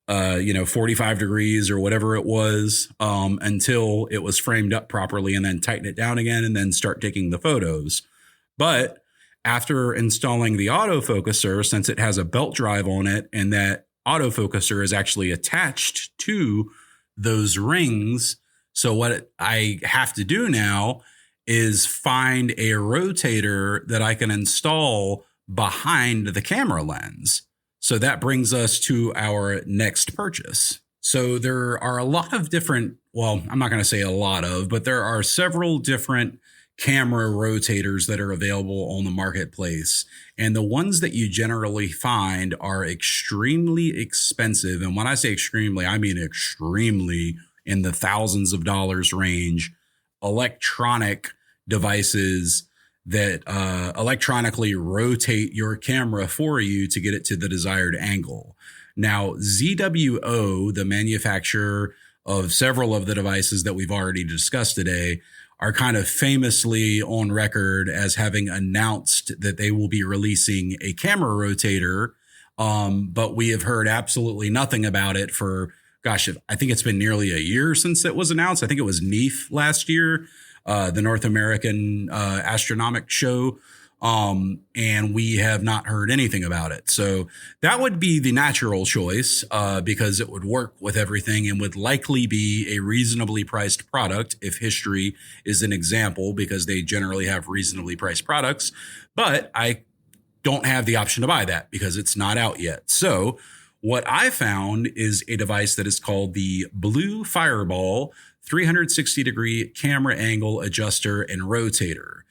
Speaker 1: 45 degrees or whatever it was, until it was framed up properly, and then tighten it down again and then start taking the photos. But after installing the autofocuser, since it has a belt drive on it and that autofocuser is actually attached to those rings, so what I have to do now is find a rotator that I can install behind the camera lens. So that brings us to our next purchase. So there are a lot of different, well, I'm not going to say a lot of, but there are several different camera rotators that are available on the marketplace. And the ones that you generally find are extremely expensive. And when I say extremely, I mean extremely, in the thousands of dollars range, electronic devices that electronically rotate your camera for you to get it to the desired angle. Now, ZWO, the manufacturer of several of the devices that we've already discussed today, are kind of famously on record as having announced that they will be releasing a camera rotator, but we have heard absolutely nothing about it for, gosh, I think it's been nearly a year since it was announced. I think it was NEAF last year, the North American Astronomic Show, and we have not heard anything about it. So that would be the natural choice, because it would work with everything and would likely be a reasonably priced product if history is an example, because they generally have reasonably priced products. But I don't have the option to buy that because it's not out yet. So what I found is a device that is called the Blue Fireball 360-degree camera angle adjuster and rotator.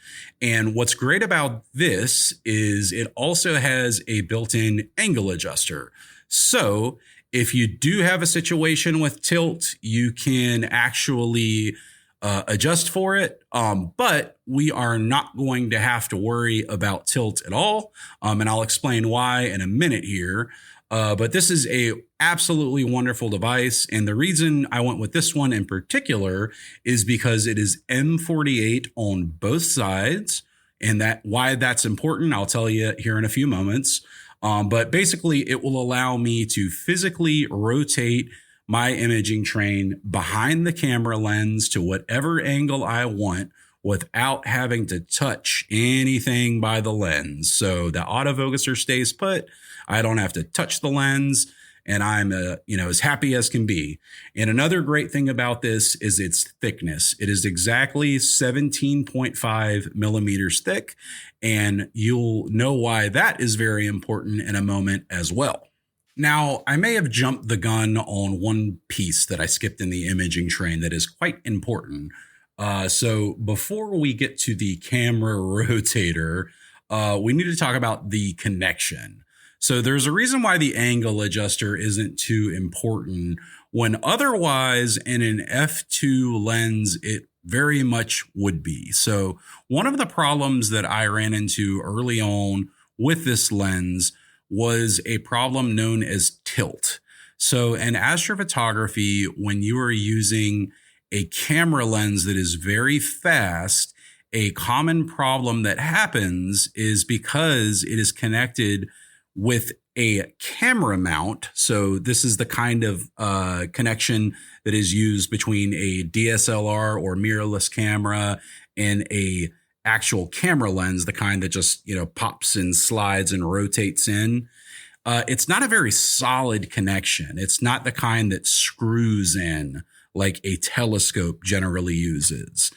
Speaker 1: And what's great about this is it also has a built-in angle adjuster. So if you do have a situation with tilt, you can actually adjust for it. But we are not going to have to worry about tilt at all. And I'll explain why in a minute here. But this is a absolutely wonderful device. And the reason I went with this one in particular is because it is M48 on both sides. And why that's important, I'll tell you here in a few moments. But basically, it will allow me to physically rotate my imaging train behind the camera lens to whatever angle I want without having to touch anything by the lens. So the autofocuser stays put. I don't have to touch the lens, and I'm as happy as can be. And another great thing about this is its thickness. It is exactly 17.5 millimeters thick, and you'll know why that is very important in a moment as well. Now, I may have jumped the gun on one piece that I skipped in the imaging train that is quite important. So before we get to the camera rotator, we need to talk about the connection. So there's a reason why the angle adjuster isn't too important when otherwise in an f2 lens, it very much would be. So one of the problems that I ran into early on with this lens was a problem known as tilt. So in astrophotography, when you are using a camera lens that is very fast, a common problem that happens is because it is connected with a camera mount. So this is the kind of connection that is used between a DSLR or mirrorless camera and a actual camera lens, the kind that just, pops and slides and rotates in. It's not a very solid connection. It's not the kind that screws in like a telescope generally uses.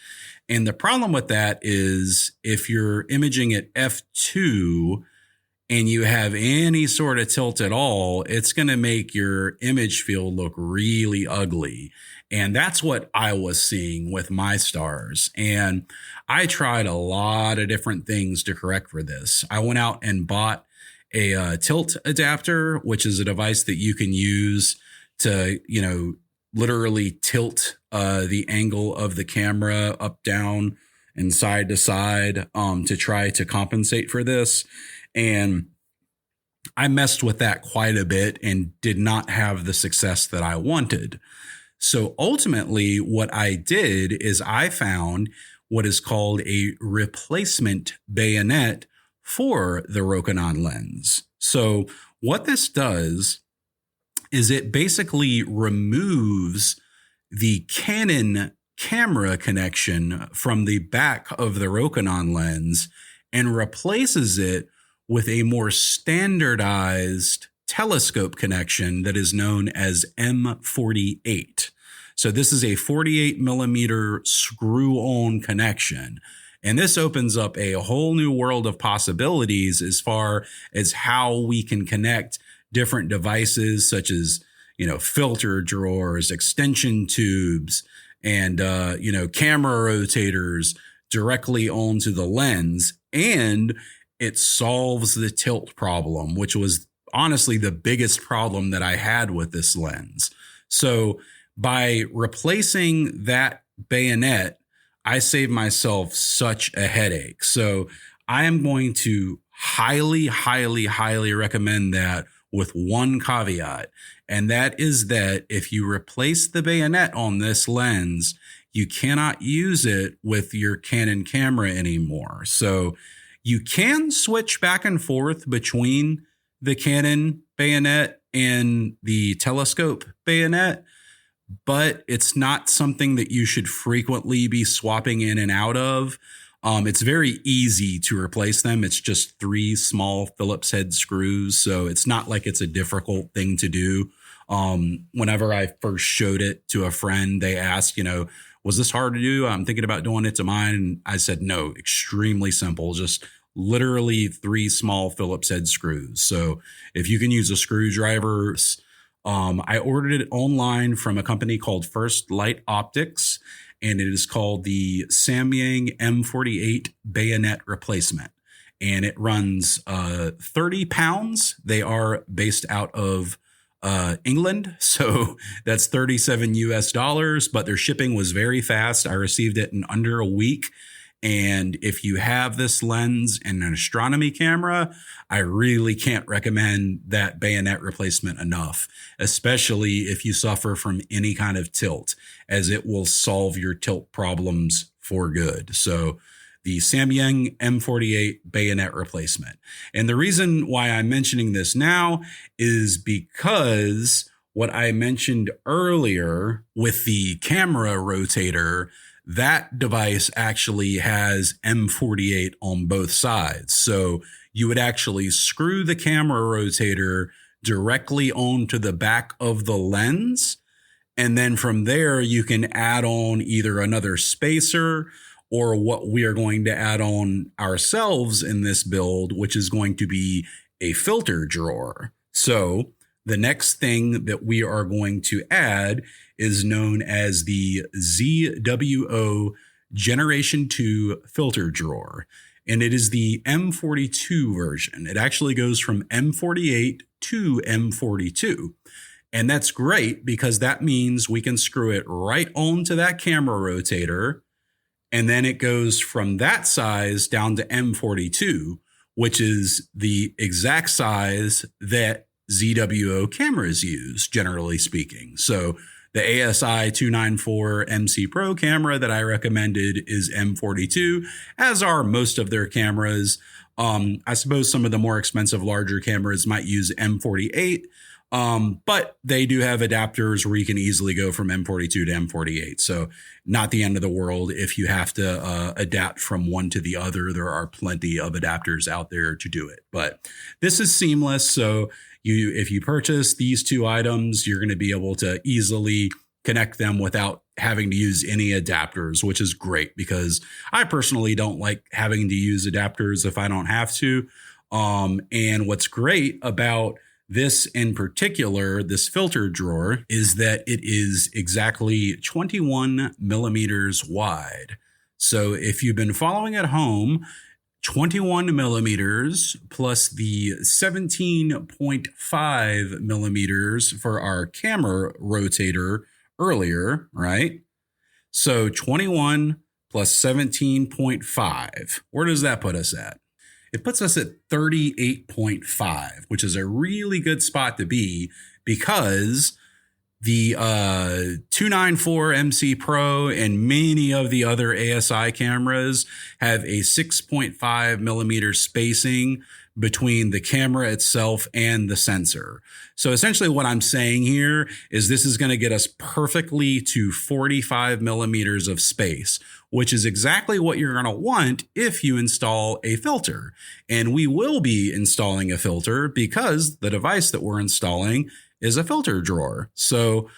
Speaker 1: And the problem with that is if you're imaging at f2 and you have any sort of tilt at all, it's going to make your image field look really ugly. And that's what I was seeing with my stars. And I tried a lot of different things to correct for this. I went out and bought a tilt adapter, which is a device that you can use to, literally tilt the angle of the camera up, down, and side to side to try to compensate for this. And I messed with that quite a bit and did not have the success that I wanted. So ultimately, what I did is I found what is called a replacement bayonet for the Rokinon lens. So what this does is it basically removes the Canon camera connection from the back of the Rokinon lens and replaces it with a more standardized telescope connection that is known as M48. So this is a 48 millimeter screw-on connection. And this opens up a whole new world of possibilities as far as how we can connect different devices such as, filter drawers, extension tubes, and, camera rotators directly onto the lens. And it solves the tilt problem, which was honestly the biggest problem that I had with this lens. So by replacing that bayonet, I saved myself such a headache. So I am going to highly, highly, highly recommend that with one caveat. And that is that if you replace the bayonet on this lens, you cannot use it with your Canon camera anymore. So you can switch back and forth between the Canon bayonet and the telescope bayonet, but it's not something that you should frequently be swapping in and out of. It's very easy to replace them. It's just 3 small Phillips head screws. So it's not like it's a difficult thing to do. Whenever I first showed it to a friend, they asked, was this hard to do? I'm thinking about doing it to mine. And I said, no, extremely simple. Just literally 3 small Phillips head screws. So if you can use a screwdriver, I ordered it online from a company called First Light Optics, and it is called the Samyang M48 bayonet replacement. And it runs 30 pounds. They are based out of England. So that's $37 US, but their shipping was very fast. I received it in under a week. And if you have this lens and an astronomy camera, I really can't recommend that bayonet replacement enough, especially if you suffer from any kind of tilt, as it will solve your tilt problems for good. So the Samyang M48 bayonet replacement. And the reason why I'm mentioning this now is because what I mentioned earlier with the camera rotator, that device actually has M48 on both sides. So you would actually screw the camera rotator directly onto the back of the lens. And then from there, you can add on either another spacer or what we are going to add on ourselves in this build, which is going to be a filter drawer. So the next thing that we are going to add is known as the ZWO Generation 2 filter drawer. And it is the M42 version. It actually goes from M48 to M42. And that's great because that means we can screw it right onto that camera rotator. And then it goes from that size down to M42, which is the exact size that ZWO cameras use, generally speaking. So the ASI 294 MC Pro camera that I recommended is M42, as are most of their cameras. I suppose some of the more expensive, larger cameras might use M48, but they do have adapters where you can easily go from M42 to M48. So not the end of the world if you have to adapt from one to the other. There are plenty of adapters out there to do it, but this is seamless. So if you purchase these 2 items, you're going to be able to easily connect them without having to use any adapters, which is great because I personally don't like having to use adapters if I don't have to. And what's great about this in particular, this filter drawer, is that it is exactly 21 millimeters wide. So if you've been following at home, 21 millimeters plus the 17.5 millimeters for our camera rotator earlier, right? So 21 plus 17.5. Where does that put us at? It puts us at 38.5, which is a really good spot to be because the 294 MC Pro and many of the other ASI cameras have a 6.5 millimeter spacing between the camera itself and the sensor. So essentially what I'm saying here is this is going to get us perfectly to 45 millimeters of space, which is exactly what you're going to want if you install a filter. And we will be installing a filter because the device that we're installing is a filter drawer. So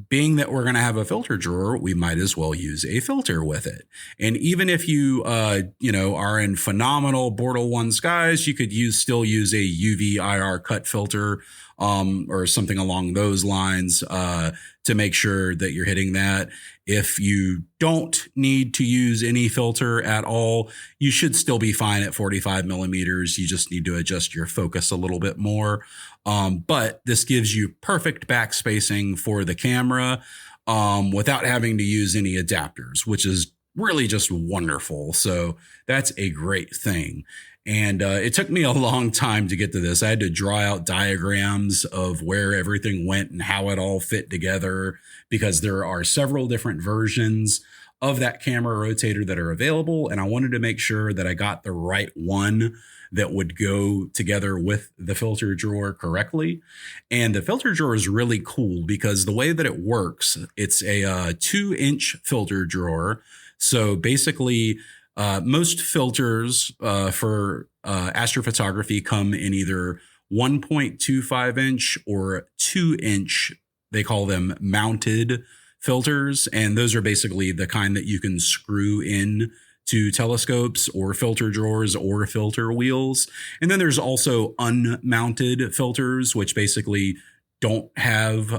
Speaker 1: being that we're going to have a filter drawer, we might as well use a filter with it. And even if you, are in phenomenal Bortle 1 skies, you could still use a UV IR cut filter, or something along those lines, to make sure that you're hitting that. If you don't need to use any filter at all, you should still be fine at 45 millimeters. You just need to adjust your focus a little bit more. But this gives you perfect back spacing for the camera, without having to use any adapters, which is really just wonderful. So that's a great thing. And it took me a long time to get to this. I had to draw out diagrams of where everything went and how it all fit together, because there are several different versions of that camera rotator that are available. And I wanted to make sure that I got the right one that would go together with the filter drawer correctly. And the filter drawer is really cool because the way that it works, it's a 2-inch filter drawer. So basically, most filters for astrophotography come in either 1.25 inch or 2-inch. They call them mounted filters. And those are basically the kind that you can screw in to telescopes or filter drawers or filter wheels. And then there's also unmounted filters, which basically don't have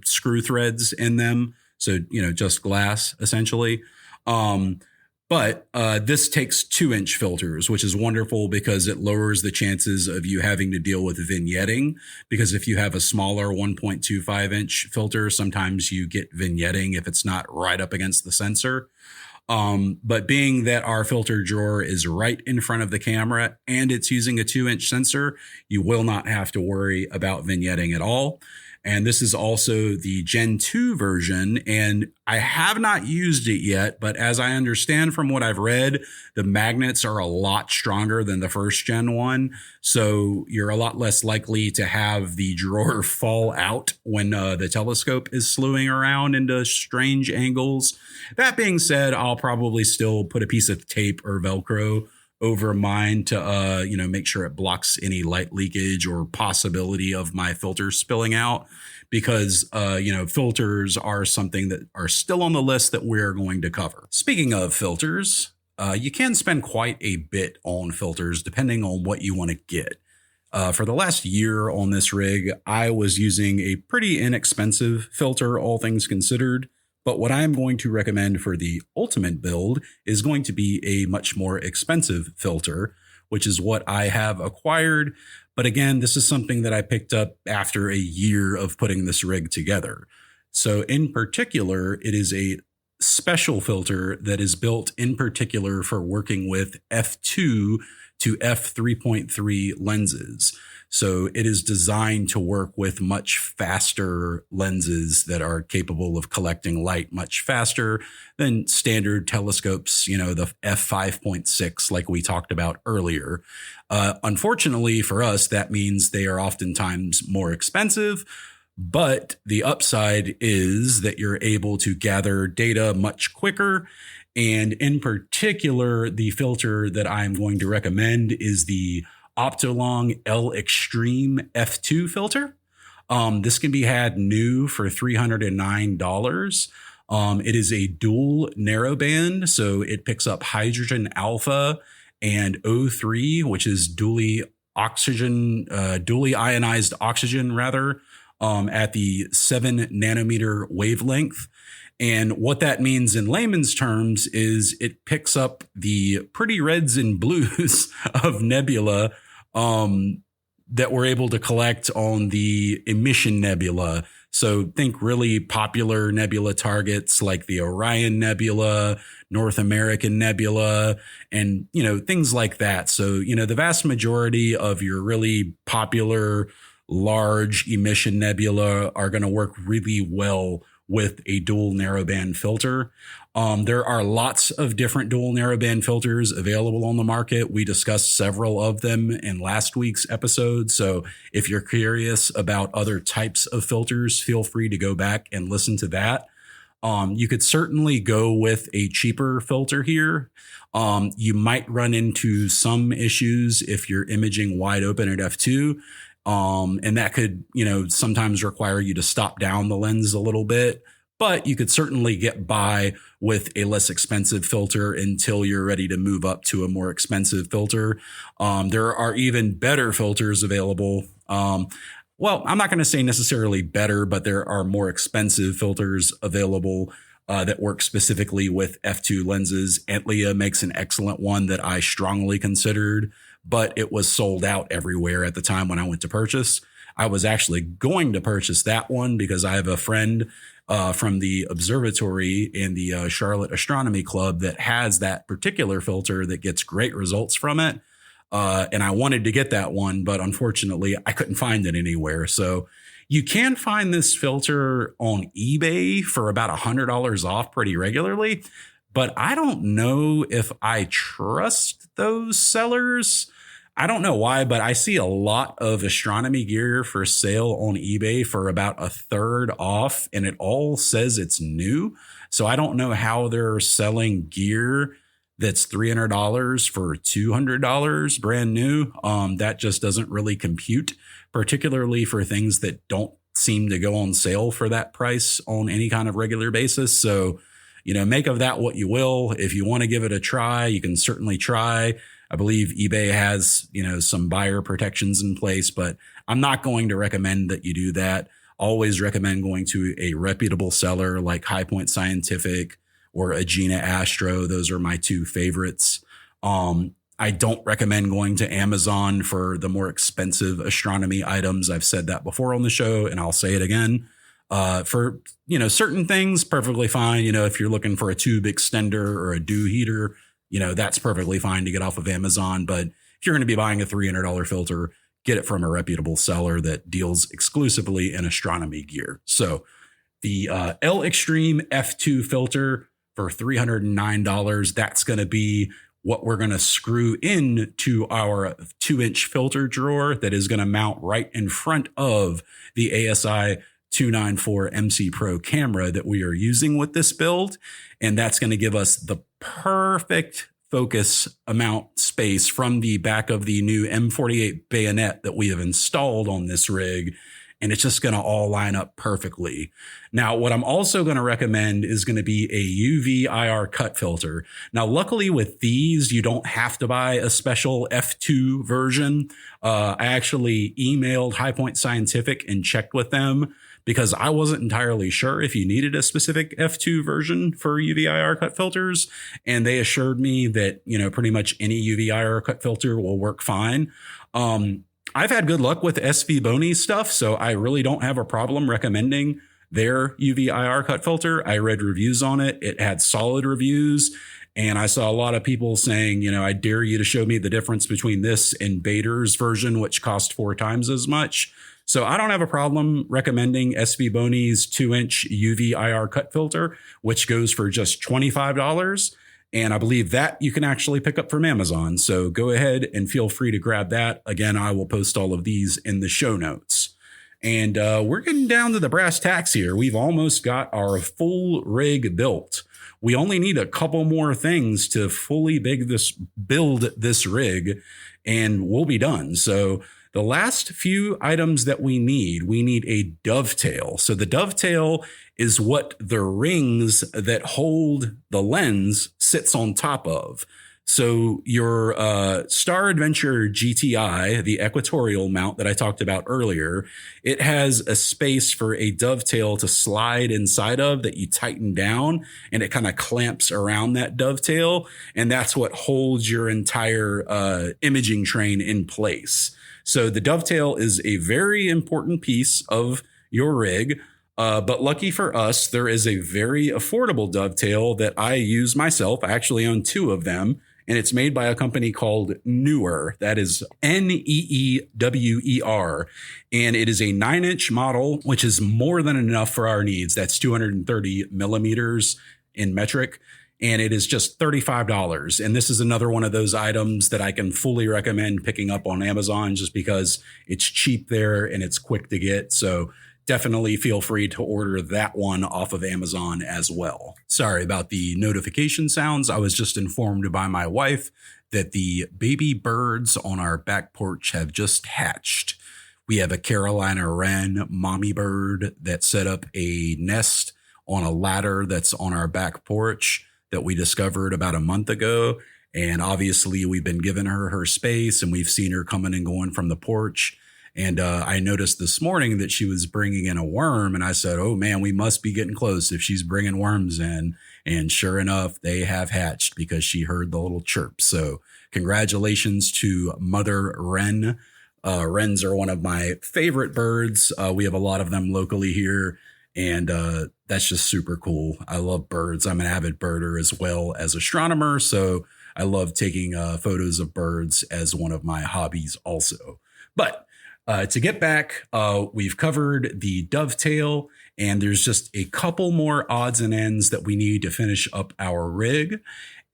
Speaker 1: screw threads in them. So, just glass essentially. But this takes 2-inch filters, which is wonderful because it lowers the chances of you having to deal with vignetting. Because if you have a smaller 1.25 inch filter, sometimes you get vignetting if it's not right up against the sensor. But being that our filter drawer is right in front of the camera and it's using a 2-inch sensor, you will not have to worry about vignetting at all. And this is also the Gen 2 version, and I have not used it yet, but as I understand from what I've read, the magnets are a lot stronger than the first Gen 1, so you're a lot less likely to have the drawer fall out when the telescope is slewing around into strange angles. That being said, I'll probably still put a piece of tape or Velcro over mine to, make sure it blocks any light leakage or possibility of my filter spilling out, because, filters are something that are still on the list that we're going to cover. Speaking of filters, you can spend quite a bit on filters depending on what you want to get. For the last year on this rig, I was using a pretty inexpensive filter, all things considered. But what I'm going to recommend for the ultimate build is going to be a much more expensive filter, which is what I have acquired. But again, this is something that I picked up after a year of putting this rig together. So in particular, it is a special filter that is built in particular for working with f2 to f3.3 lenses. So it is designed to work with much faster lenses that are capable of collecting light much faster than standard telescopes, the f5.6 like we talked about earlier. Unfortunately for us, that means they are oftentimes more expensive, but the upside is that you're able to gather data much quicker. And in particular, the filter that I'm going to recommend is the Optolong L Extreme F2 filter. This can be had new for $309. It is a dual narrowband, so it picks up hydrogen alpha and O3, which is dually ionized oxygen at the 7 nanometer wavelength. And what that means in layman's terms is it picks up the pretty reds and blues of nebula that we're able to collect on the emission nebula. So think really popular nebula targets like the Orion Nebula, North American Nebula, and, things like that. So, the vast majority of your really popular large emission nebula are going to work really well with a dual narrowband filter. There are lots of different dual narrowband filters available on the market. We discussed several of them in last week's episode. So if you're curious about other types of filters, feel free to go back and listen to that. You could certainly go with a cheaper filter here. You might run into some issues if you're imaging wide open at f2. And that could, sometimes require you to stop down the lens a little bit, but you could certainly get by with a less expensive filter until you're ready to move up to a more expensive filter. There are even better filters available. Well, I'm not going to say necessarily better, but there are more expensive filters available that work specifically with f2 lenses. Antlia makes an excellent one that I strongly considered, but it was sold out everywhere at the time when I went to purchase. I was actually going to purchase that one because I have a friend from the observatory in the Charlotte Astronomy Club that has that particular filter that gets great results from it. And I wanted to get that one, but unfortunately I couldn't find it anywhere. So you can find this filter on eBay for about $100 off pretty regularly, but I don't know if I trust those sellers. I don't know why, but I see a lot of astronomy gear for sale on eBay for about a third off, and it all says it's new. So I don't know how they're selling gear that's $300 for $200 brand new. That just doesn't really compute, particularly for things that don't seem to go on sale for that price on any kind of regular basis. So, make of that what you will. If you want to give it a try, you can certainly try. I believe eBay has, some buyer protections in place, but I'm not going to recommend that you do that. Always recommend going to a reputable seller like High Point Scientific or Agena Astro. Those are my two favorites. I don't recommend going to Amazon for the more expensive astronomy items. I've said that before on the show, and I'll say it again. For, certain things, perfectly fine. If you're looking for a tube extender or a dew heater, that's perfectly fine to get off of Amazon. But if you're going to be buying a $300 filter, get it from a reputable seller that deals exclusively in astronomy gear. So the L Extreme F2 filter for $309, that's going to be what we're going to screw into our 2-inch filter drawer that is going to mount right in front of the ASI 294 MC Pro camera that we are using with this build. And that's going to give us the perfect focus amount space from the back of the new M48 bayonet that we have installed on this rig. And it's just going to all line up perfectly. Now, what I'm also going to recommend is going to be a UV IR cut filter. Now, luckily with these, you don't have to buy a special F2 version. I actually emailed High Point Scientific and checked with them because I wasn't entirely sure if you needed a specific F2 version for UV IR cut filters. And they assured me that, pretty much any UV IR cut filter will work fine. I've had good luck with SV Boney's stuff, so I really don't have a problem recommending their UV IR cut filter. I read reviews on it. It had solid reviews, and I saw a lot of people saying, I dare you to show me the difference between this and Bader's version, which cost 4 times as much. So I don't have a problem recommending SV Boney's 2-inch UV IR cut filter, which goes for just $25. And I believe that you can actually pick up from Amazon. So go ahead and feel free to grab that. Again, I will post all of these in the show notes. And we're getting down to the brass tacks here. We've almost got our full rig built. We only need a couple more things to fully build this rig, and we'll be done. So the last few items that we need a dovetail. So the dovetail is what the rings that hold the lens sits on top of. So your Star Adventure GTI, the equatorial mount that I talked about earlier, it has a space for a dovetail to slide inside of that you tighten down, and it kind of clamps around that dovetail. And that's what holds your entire imaging train in place. So the dovetail is a very important piece of your rig. But lucky for us, there is a very affordable dovetail that I use myself. I actually own two of them, and it's made by a company called Neewer. That is Neewer. And it is a 9-inch model, which is more than enough for our needs. That's 230 millimeters in metric. And it is just $35. And this is another one of those items that I can fully recommend picking up on Amazon just because it's cheap there and it's quick to get. So definitely feel free to order that one off of Amazon as well. Sorry about the notification sounds. I was just informed by my wife that the baby birds on our back porch have just hatched. We have a Carolina wren mommy bird that set up a nest on a ladder that's on our back porch that we discovered about a month ago. And obviously we've been giving her space, and we've seen her coming and going from the porch. And I noticed this morning that she was bringing in a worm, and I said, oh man, we must be getting close if she's bringing worms in. And sure enough, they have hatched because she heard the little chirp. So congratulations to Mother Wren. Wrens are one of my favorite birds. We have a lot of them locally here. And that's just super cool. I love birds. I'm an avid birder as well as astronomer. So I love taking photos of birds as one of my hobbies also. But to get back, we've covered the dovetail, and there's just a couple more odds and ends that we need to finish up our rig.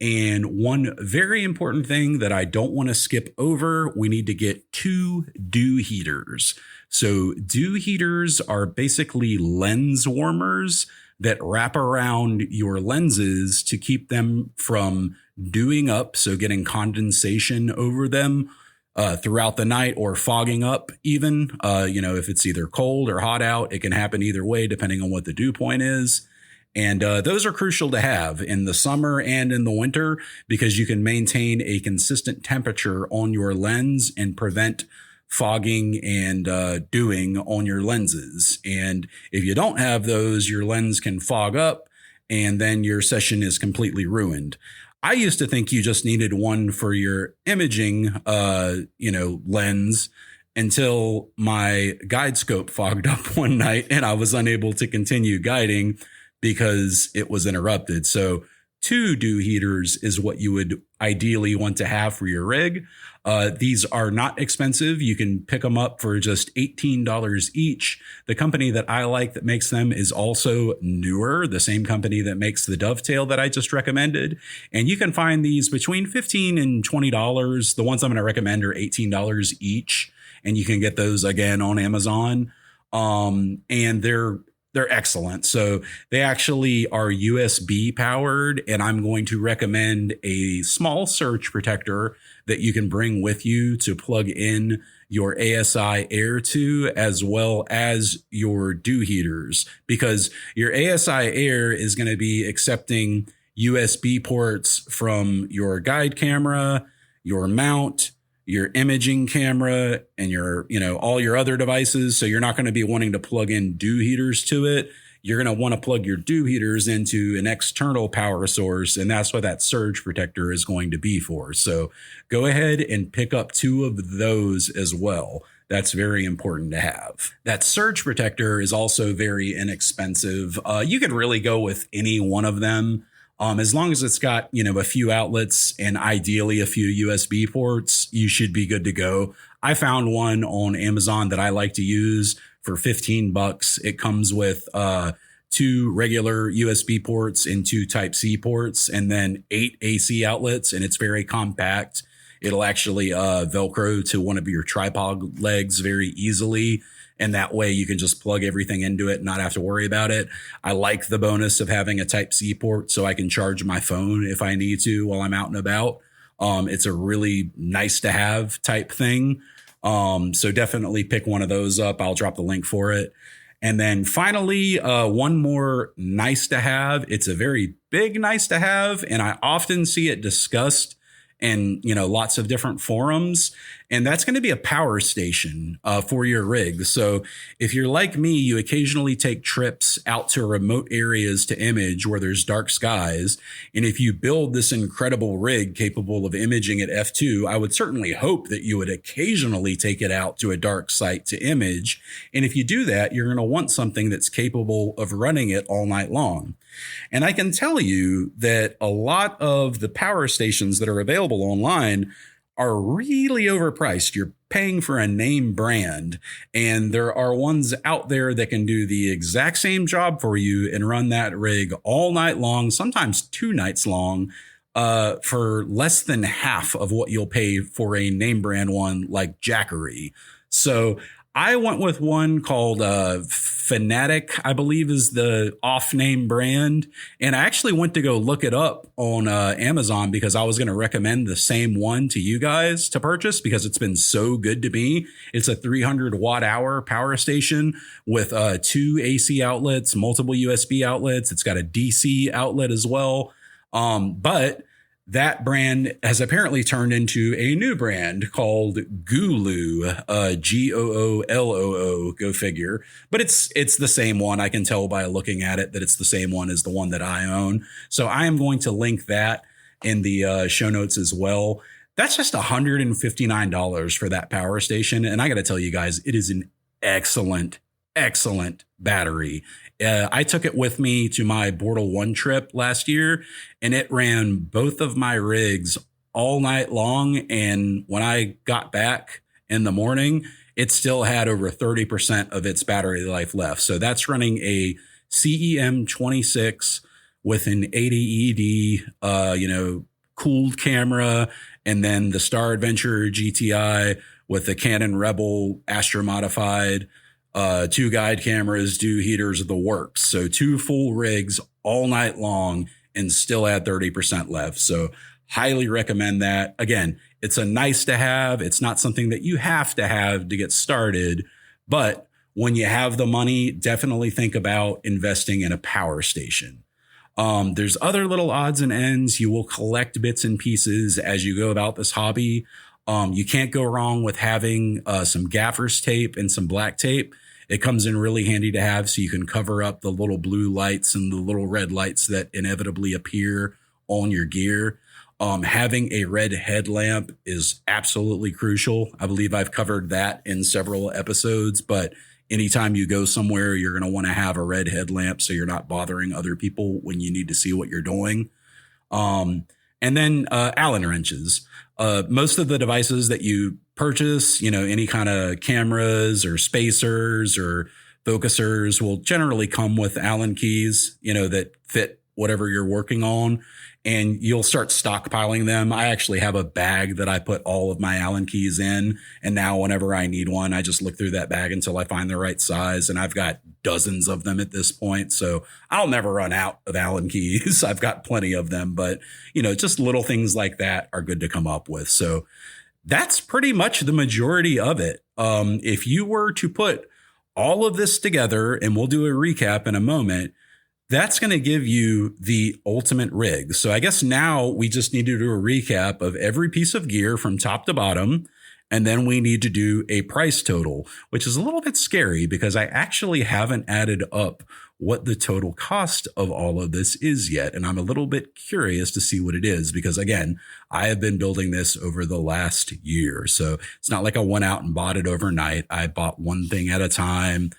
Speaker 1: And one very important thing that I don't want to skip over, we need to get 2 dew heaters. So dew heaters are basically lens warmers that wrap around your lenses to keep them from dewing up, so getting condensation over them throughout the night, or fogging up even. If it's either cold or hot out, it can happen either way depending on what the dew point is. And those are crucial to have in the summer and in the winter because you can maintain a consistent temperature on your lens and prevent fogging and dewing on your lenses. And if you don't have those, your lens can fog up and then your session is completely ruined. I used to think you just needed one for your imaging, lens, until my guide scope fogged up one night and I was unable to continue guiding because it was interrupted. So 2 dew heaters is what you would ideally want to have for your rig. These are not expensive. You can pick them up for just $18 each. The company that I like that makes them is also Neewer, the same company that makes the dovetail that I just recommended. And you can find these between $15 and $20. The ones I'm going to recommend are $18 each. And you can get those again on Amazon. And they're excellent. So they actually are USB powered, and I'm going to recommend a small surge protector that you can bring with you to plug in your ASI air to, as well as your dew heaters, because your ASI air is going to be accepting USB ports from your guide camera, your mount, your imaging camera, and your, all your other devices. So you're not going to be wanting to plug in dew heaters to it. You're going to want to plug your dew heaters into an external power source. And that's what that surge protector is going to be for. So go ahead and pick up 2 of those as well. That's very important to have. That surge protector is also very inexpensive. You could really go with any one of them. As long as it's got, a few outlets and ideally a few USB ports, you should be good to go. I found one on Amazon that I like to use for $15. It comes with 2 regular USB ports and 2 Type-C ports, and then 8 AC outlets, and it's very compact. It'll actually Velcro to one of your tripod legs very easily. And that way you can just plug everything into it and not have to worry about it. I like the bonus of having a Type-C port so I can charge my phone if I need to while I'm out and about. It's a really nice to have type thing. So definitely pick one of those up. I'll drop the link for it. And then finally, one more nice to have. It's a very big nice to have, and I often see it discussed and, lots of different forums. And that's going to be a power station for your rig. So if you're like me, you occasionally take trips out to remote areas to image where there's dark skies. And if you build this incredible rig capable of imaging at f2, I would certainly hope that you would occasionally take it out to a dark site to image. And if you do that, you're going to want something that's capable of running it all night long. And I can tell you that a lot of the power stations that are available online are really overpriced. You're paying for a name brand, and there are ones out there that can do the exact same job for you and run that rig all night long, sometimes 2 nights long, for less than half of what you'll pay for a name brand one like Jackery. So I went with one called Fanatic, I believe is the off-name brand. And I actually went to go look it up on Amazon because I was going to recommend the same one to you guys to purchase because it's been so good to me. It's a 300 watt hour power station with 2 AC outlets, multiple USB outlets. It's got a DC outlet as well. But that brand has apparently turned into a new brand called Gooloo, Gooloo, go figure. But it's the same one. I can tell by looking at it that it's the same one as the one that I own. So I am going to link that in the show notes as well. That's just $159 for that power station. And I got to tell you guys, it is an excellent battery. I took it with me to my Bortle 1 trip last year, and it ran both of my rigs all night long. And when I got back in the morning, it still had over 30% of its battery life left. So that's running a CEM 26 with an 80 ED, cooled camera, and then the Star Adventure GTI with the Canon Rebel Astro modified. 2 guide cameras, 2 heaters of the works. So 2 full rigs all night long and still had 30% left. So highly recommend that. Again, it's a nice to have. It's not something that you have to get started. But when you have the money, definitely think about investing in a power station. There's other little odds and ends. You will collect bits and pieces as you go about this hobby. You can't go wrong with having some gaffer's tape and some black tape. It comes in really handy to have so you can cover up the little blue lights and the little red lights that inevitably appear on your gear. Having a red headlamp is absolutely crucial. I believe I've covered that in several episodes, but anytime you go somewhere, you're going to want to have a red headlamp so you're not bothering other people when you need to see what you're doing. And then Allen wrenches. Most of the devices that you purchase, any kind of cameras or spacers or focusers will generally come with Allen keys, that fit whatever you're working on, and you'll start stockpiling them. I actually have a bag that I put all of my Allen keys in. And now whenever I need one, I just look through that bag until I find the right size. And I've got dozens of them at this point. So I'll never run out of Allen keys. I've got plenty of them, but just little things like that are good to come up with. So that's pretty much the majority of it. If you were to put all of this together, and we'll do a recap in a moment, that's going to give you the ultimate rig. So I guess now we just need to do a recap of every piece of gear from top to bottom. And then we need to do a price total, which is a little bit scary because I actually haven't added up what the total cost of all of this is yet. And I'm a little bit curious to see what it is because, again, I have been building this over the last year. So it's not like I went out and bought it overnight. I bought one thing at a time,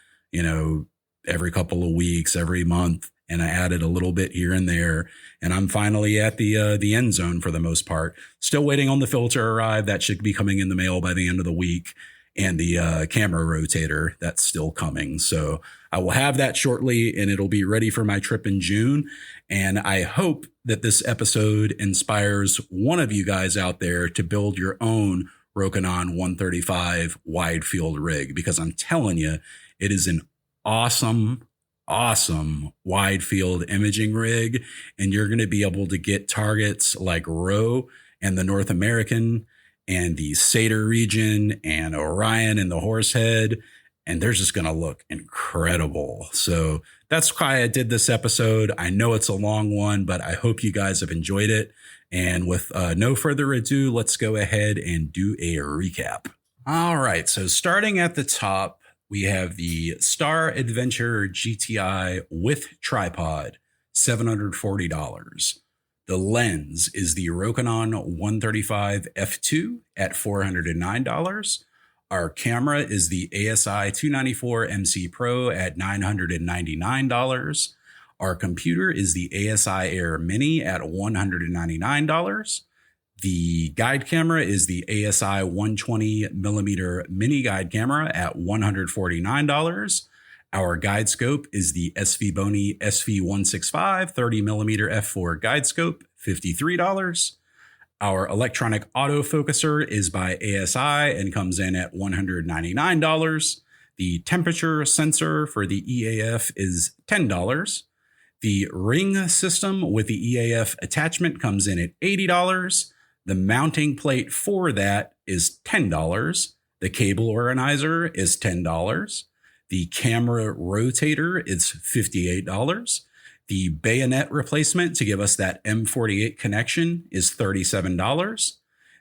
Speaker 1: every couple of weeks, every month. And I added a little bit here and there. And I'm finally at the end zone for the most part. Still waiting on the filter to arrive. That should be coming in the mail by the end of the week. And the camera rotator, that's still coming. So I will have that shortly and it'll be ready for my trip in June. And I hope that this episode inspires one of you guys out there to build your own Rokinon 135 Widefield rig, because I'm telling you, it is an awesome wide field imaging rig, and you're going to be able to get targets like Rho and the North American and the Satyr region and Orion and the Horsehead, and they're just going to look incredible. So that's why I did this episode. I know it's a long one, but I hope you guys have enjoyed it. And with no further ado, let's go ahead and do a recap. All right, so starting at the top, we have the Star Adventure GTI with tripod, $740. The lens is the Rokinon 135 f2 at $409. Our camera is the ASI 294 MC Pro at $999. Our computer is the ASI Air Mini at $199. The guide camera is the ASI 120 millimeter mini guide camera at $149. Our guide scope is the SV Bony SV165 30 millimeter f4 guide scope, $53. Our electronic autofocuser is by ASI and comes in at $199. The temperature sensor for the EAF is $10. The ring system with the EAF attachment comes in at $80. The mounting plate for that is $10. The cable organizer is $10. The camera rotator is $58. The bayonet replacement to give us that M48 connection is $37.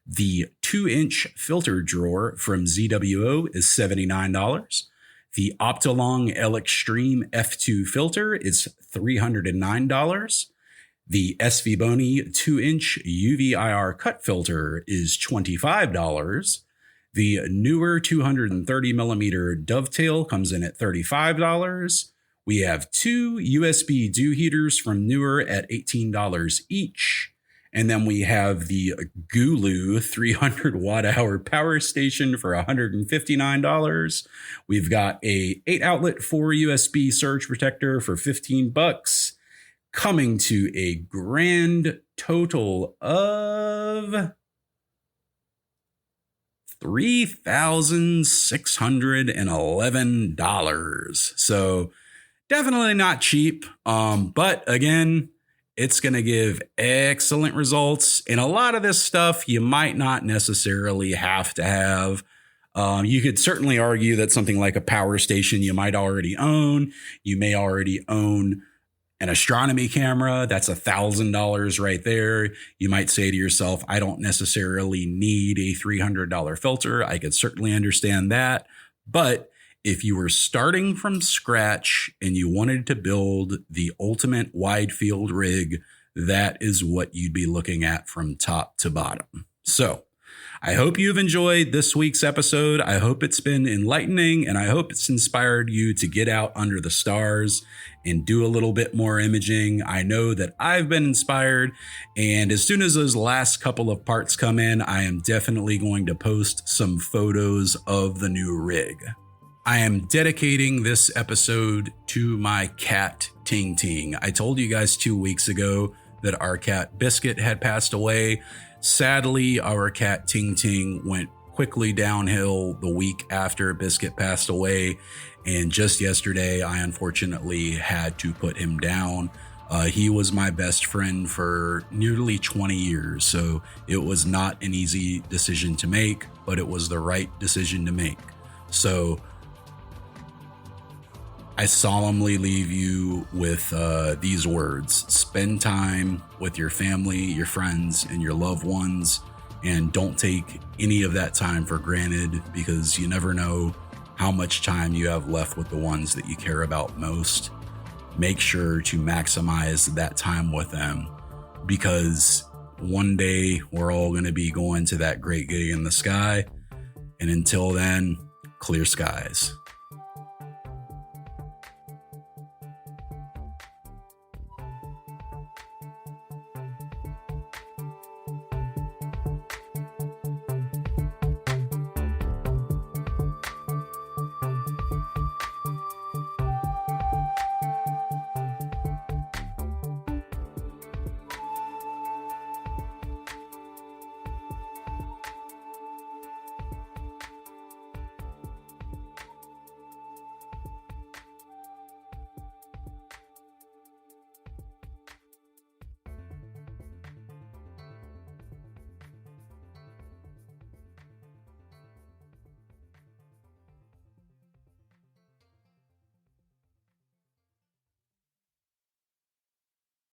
Speaker 1: The 2-inch filter drawer from ZWO is $79. The Optolong L Extreme F2 filter is $309. The SV Bony 2-inch UV IR cut filter is $25. The newer 230 millimeter dovetail comes in at $35. We have 2 USB dew heaters from Newer at $18 each. And then we have the Gulu 300 watt hour power station for $159. We've got a 8 outlet 4 USB surge protector for $15, coming to a grand total of $3,611. So definitely not cheap. But again, it's going to give excellent results. And a lot of this stuff you might not necessarily have to have. You could certainly argue that something like a power station you might already own. You may already own an astronomy camera. That's $1,000 right there. You might say to yourself, I don't necessarily need a $300 filter. I could certainly understand that. But if you were starting from scratch and you wanted to build the ultimate Widefield rig, that is what you'd be looking at from top to bottom. So I hope you've enjoyed this week's episode. I hope it's been enlightening, and I hope it's inspired you to get out under the stars and do a little bit more imaging. I know that I've been inspired, and as soon as those last couple of parts come in, I am definitely going to post some photos of the new rig. I am dedicating this episode to my cat, Ting-Ting. I told you guys 2 weeks ago that our cat Biscuit had passed away. Sadly, our cat Ting-Ting went quickly downhill the week after Biscuit passed away. And just yesterday, I unfortunately had to put him down. He was my best friend for nearly 20 years. So it was not an easy decision to make, but it was the right decision to make. So I solemnly leave you with these words. Spend time with your family, your friends, and your loved ones, and don't take any of that time for granted, because you never know how much time you have left with the ones that you care about most. Make sure to maximize that time with them, because one day we're all going to be going to that great gig in the sky. And until then, clear skies.